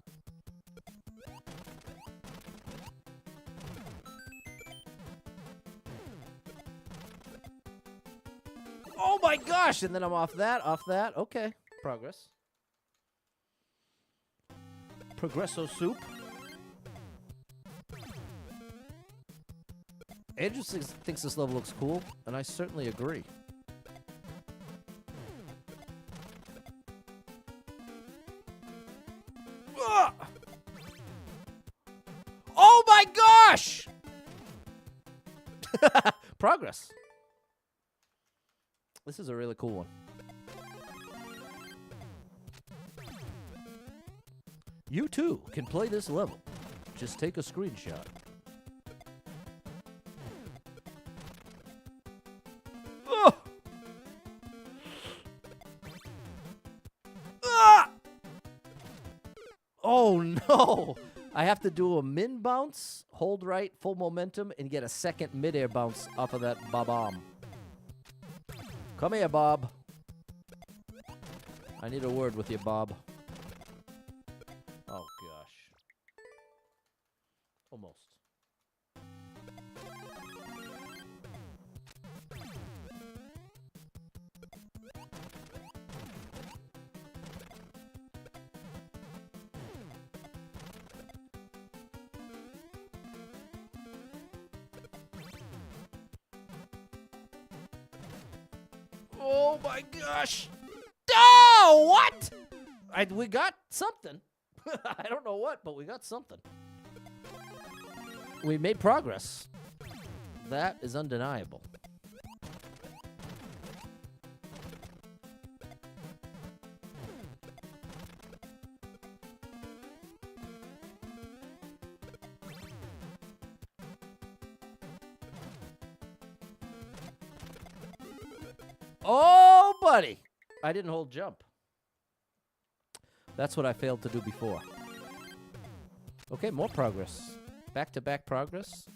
Oh my gosh! And then I'm off that, Okay. Progress. Progresso soup. Andrew thinks this level looks cool, and I certainly agree. Ugh! Oh my gosh! Progress. This is a really cool one. You too can play this level. Just take a screenshot. Oh! Ah! Oh no! I have to do a min bounce, hold right, full momentum, and get a second midair bounce off of that bomb. Come here, Bob. I need a word with you, Bob. Oh, gosh. Almost. Oh my gosh! Oh, what? We got something. I don't know what, but we got something. We made progress. That is undeniable. Oh, buddy. I didn't hold jump. That's what I failed to do before. Okay, more progress. Back-to-back progress.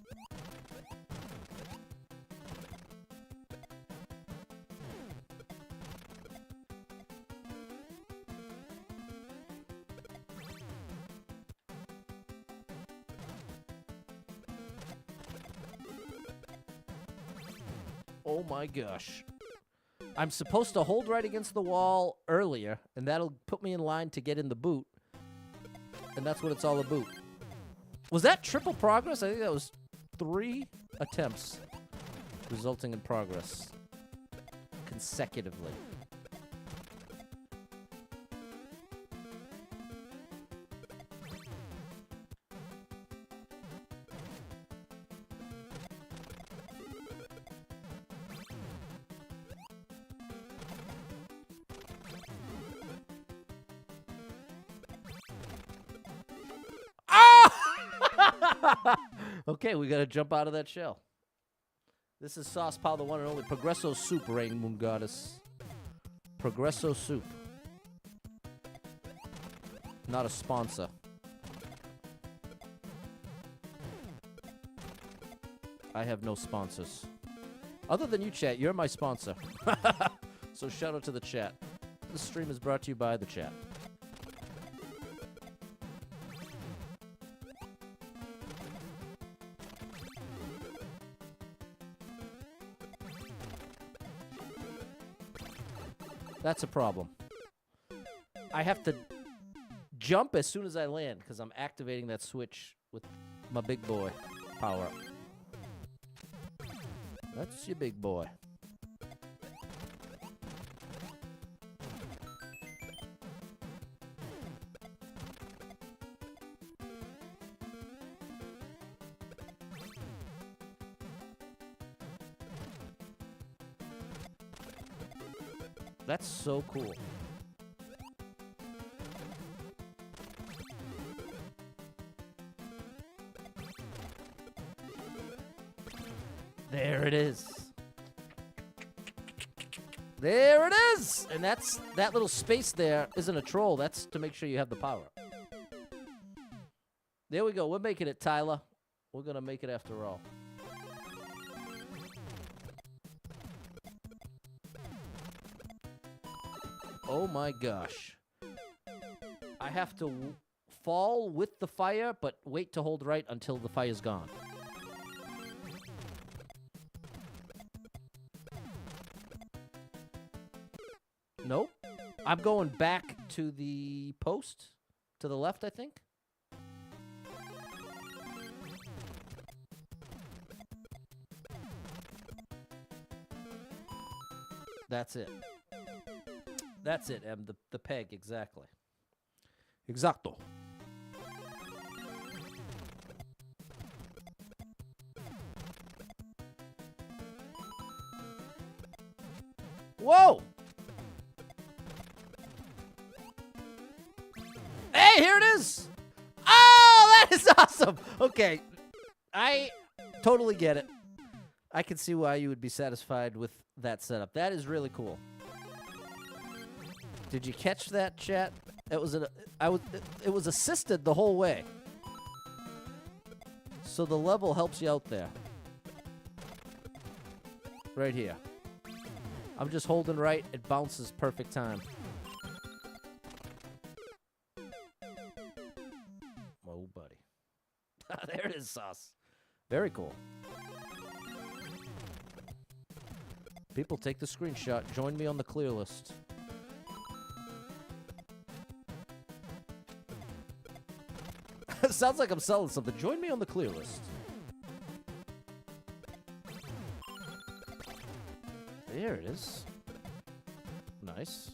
Oh my gosh. I'm supposed to hold right against the wall earlier, and that'll put me in line to get in the boot. And that's what it's all about. Was that triple progress? I think that was 3 attempts resulting in progress consecutively. Okay, we gotta jump out of that shell. This is SaucePow, the one and only Progresso Soup, Rain Moon Goddess. Progresso Soup. Not a sponsor. I have no sponsors. Other than you, chat, you're my sponsor. So shout out to the chat. This stream is brought to you by the chat. That's a problem. I have to jump as soon as I land because I'm activating that switch with my big boy power up. That's your big boy. That's so cool. There it is. There it is! And that's that little space there isn't a troll. That's to make sure you have the power. There we go. We're making it, Tyler. We're going to make it after all. Oh my gosh. I have to fall with the fire, but wait to hold right until the fire's gone. Nope. I'm going back to the post. To the left, I think. That's it. That's it, Em. The peg, exactly. Exacto. Whoa! Hey, here it is! Oh, that is awesome! Okay, I totally get it. I can see why you would be satisfied with that setup. That is really cool. Did you catch that, chat? It was it was assisted the whole way. So the level helps you out there. Right here. I'm just holding right. It bounces perfect time. Oh, buddy. There it is, Sauce. Very cool. People, take the screenshot. Join me on the clear list. Sounds like I'm selling something. Join me on the clear list. There it is. Nice.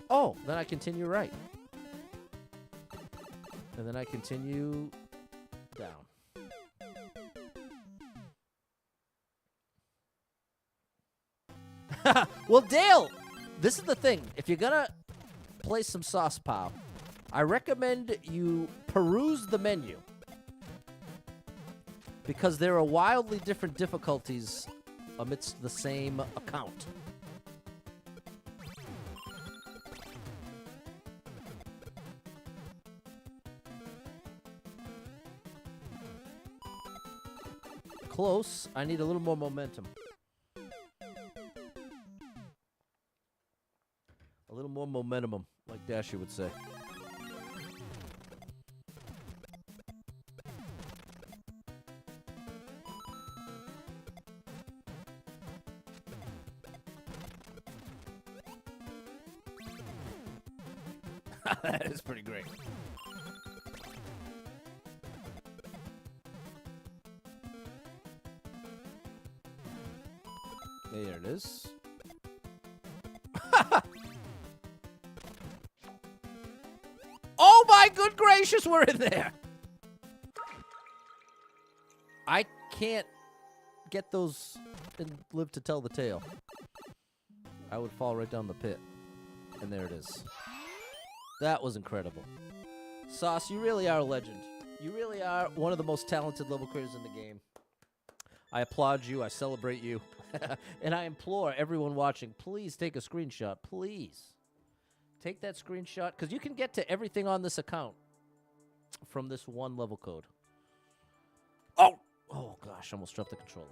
Oh, then I continue right. And then I continue down. Well, Dale, this is the thing. If you're gonna play some SaucePow, I recommend you peruse the menu, because there are wildly different difficulties amidst the same account. Close. I need a little more momentum. A little more momentum, like Dashy would say. That is pretty great. There it is. Oh my good gracious, we're in there! I can't get those and live to tell the tale. I would fall right down the pit. And there it is. That was incredible. Sauce, you really are a legend. You really are one of the most talented level creators in the game. I applaud you. I celebrate you. And I implore everyone watching, please take a screenshot. Please. Take that screenshot, because you can get to everything on this account from this one level code. Oh! Oh, gosh. I almost dropped the controller.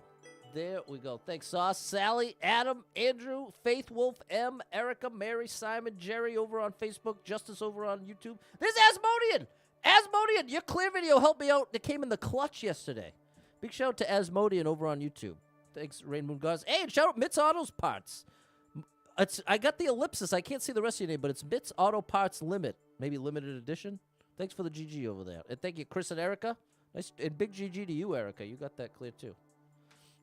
There we go. Thanks, Sauce. Sally, Adam, Andrew, Faith Wolf, M, Erica, Mary, Simon, Jerry over on Facebook, Justice over on YouTube. There's Asmodean! Asmodean, your clear video helped me out. It came in the clutch yesterday. Big shout out to Asmodean over on YouTube. Thanks, Rain Moon Gods. Hey, and shout out Mitz Auto's Parts. I got the ellipsis. I can't see the rest of your name, but it's Mitz Auto Parts Limit. Maybe limited edition. Thanks for the GG over there. And thank you, Chris and Erica. Nice. And big GG to you, Erica. You got that clear, too.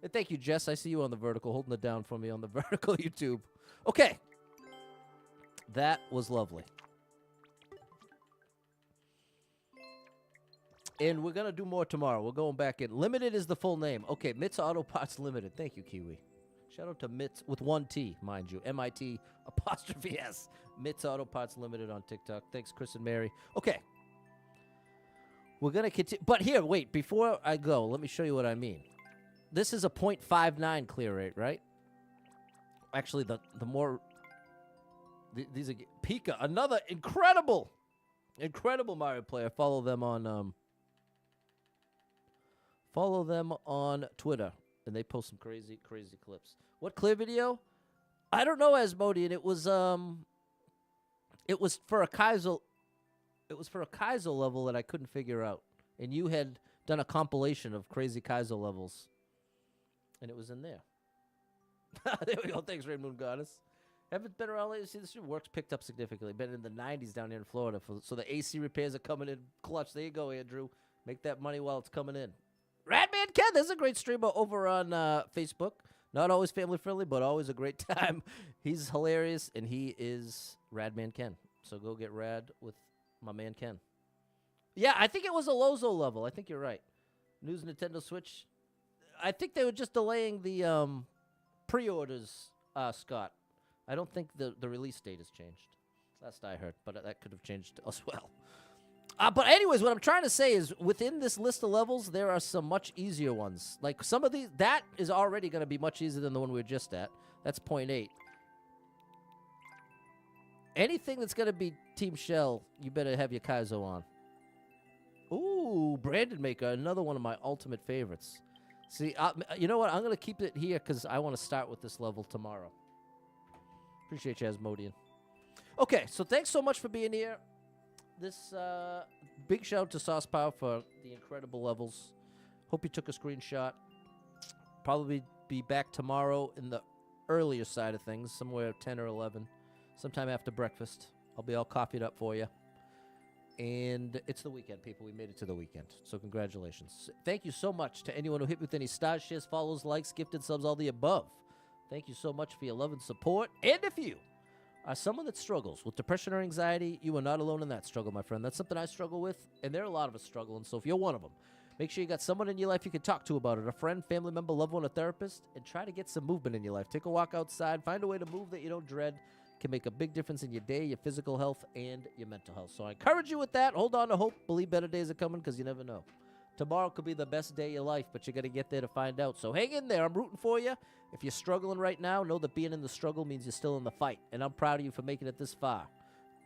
And thank you, Jess. I see you on the vertical, holding it down for me on the vertical YouTube. Okay. That was lovely. And we're going to do more tomorrow. We're going back in. Limited is the full name. Okay, Mitz Auto Parts Limited. Thank you, Kiwi. Shout out to Mitz with one T, mind you. MIT''S. Mitz Auto Parts Limited on TikTok. Thanks, Chris and Mary. Okay. We're going to continue. But here, wait. Before I go, let me show you what I mean. This is a .59 clear rate, right? Actually, the more... These are... Pika, another incredible Mario player. Follow them on Twitter. And they post some crazy clips. What clear video? I don't know, Asmodean. It was for a Kaizo. It was for a Kaizo level that I couldn't figure out. And you had done a compilation of crazy Kaizo levels. And it was in there. There we go. Thanks, Red Moon Goddess. Haven't been around lately to see this. Work's picked up significantly. Been in the 90s down here in Florida. So the AC repairs are coming in clutch. There you go, Andrew. Make that money while it's coming in. Radman Ken, there's a great streamer over on Facebook. Not always family friendly, but always a great time. He's hilarious, and he is Radman Ken. So go get rad with my man Ken. Yeah, I think it was a Lozo level. I think you're right. News Nintendo Switch. I think they were just delaying the pre-orders, Scott. I don't think the release date has changed. Last I heard, but that could have changed as well. But anyways, what I'm trying to say is within this list of levels, there are some much easier ones. Like some of these, that is already going to be much easier than the one we were just at. That's 0.8. Anything that's going to be Team Shell, you better have your Kaizo on. Ooh, Brandon Maker, another one of my ultimate favorites. See, you know what? I'm going to keep it here because I want to start with this level tomorrow. Appreciate you, Asmodean. Okay, so thanks so much for being here. This big shout out to SaucePow for the incredible levels. Hope you took a screenshot. Probably be back tomorrow in the earlier side of things, somewhere 10 or 11, sometime after breakfast. I'll be all coffeeed up for you. And it's the weekend, people. We made it to the weekend. So congratulations. Thank you so much to anyone who hit me with any stars, shares, follows, likes, gifted subs, all the above. Thank you so much for your love and support. And if you are someone that struggles with depression or anxiety, you are not alone in that struggle, my friend. That's something I struggle with, and there are a lot of us struggling. So if you're one of them, make sure you got someone in your life you can talk to about it, a friend, family member, loved one, a therapist, and try to get some movement in your life. Take a walk outside. Find a way to move that you don't dread. Can make a big difference in your day, your physical health, and your mental health. So I encourage you with that. Hold on to hope. Believe better days are coming because you never know. Tomorrow could be the best day of your life, but you got to get there to find out. So hang in there. I'm rooting for you. If you're struggling right now, know that being in the struggle means you're still in the fight. And I'm proud of you for making it this far.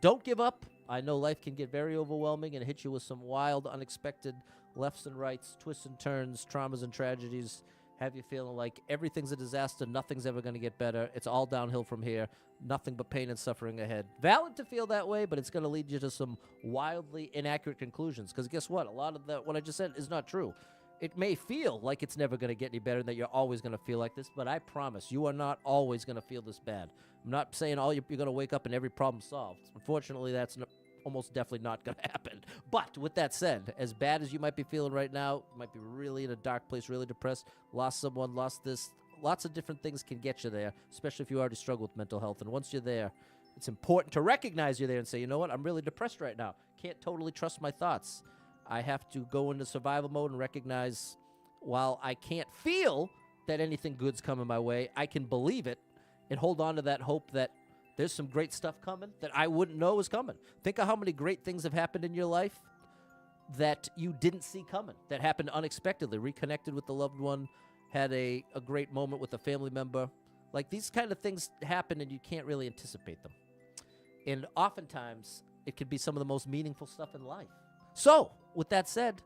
Don't give up. I know life can get very overwhelming and hit you with some wild, unexpected lefts and rights, twists and turns, traumas and tragedies. Have you feeling like everything's a disaster, nothing's ever going to get better, it's all downhill from here, nothing but pain and suffering ahead. Valid to feel that way, but it's going to lead you to some wildly inaccurate conclusions. Because guess what? A lot of that, what I just said, is not true. It may feel like it's never going to get any better, and that you're always going to feel like this, but I promise you are not always going to feel this bad. I'm not saying you're going to wake up and every problem solved. Unfortunately, that's almost definitely not going to happen. But with that said, as bad as you might be feeling right now, you might be really in a dark place, really depressed, lost someone, lost this. Lots of different things can get you there, especially if you already struggle with mental health. And once you're there, it's important to recognize you're there and say, you know what, I'm really depressed right now. Can't totally trust my thoughts. I have to go into survival mode and recognize while I can't feel that anything good's coming my way, I can believe it and hold on to that hope that there's some great stuff coming that I wouldn't know was coming. Think of how many great things have happened in your life that you didn't see coming, that happened unexpectedly, reconnected with the loved one, had a great moment with a family member. Like, these kind of things happen and you can't really anticipate them. And oftentimes, it could be some of the most meaningful stuff in life. So, with that said,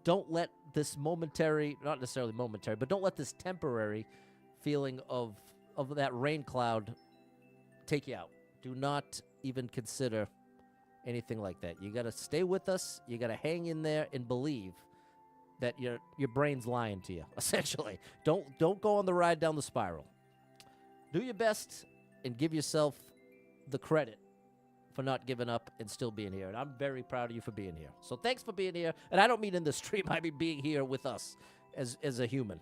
don't let this momentary, not necessarily momentary, but don't let this temporary feeling of that rain cloud take you out. Do not even consider anything like that. You got to stay with us. You got to hang in there and believe that your brain's lying to you, essentially. Don't go on the ride down the spiral. Do your best and give yourself the credit for not giving up and still being here. And I'm very proud of you for being here. So thanks for being here. And I don't mean in the stream. I mean being here with us as a human.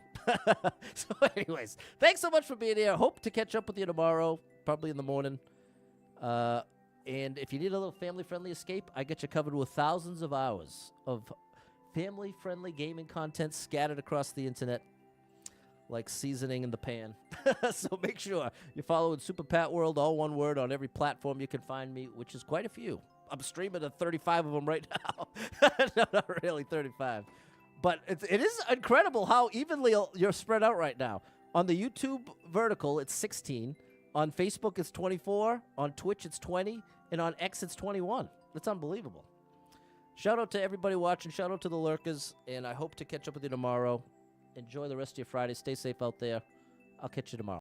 So anyways, thanks so much for being here. Hope to catch up with you tomorrow, probably in the morning. And if you need a little family-friendly escape, I get you covered with thousands of hours of family-friendly gaming content scattered across the internet like seasoning in the pan. So make sure you're following Super Pat World, all one word, on every platform you can find me, which is quite a few. I'm streaming to 35 of them right now. No, not really 35. But it is incredible how evenly you're spread out right now. On the YouTube vertical, it's 16. On Facebook, it's 24. On Twitch, it's 20. And on X, it's 21. That's unbelievable. Shout out to everybody watching. Shout out to the lurkers. And I hope to catch up with you tomorrow. Enjoy the rest of your Friday. Stay safe out there. I'll catch you tomorrow.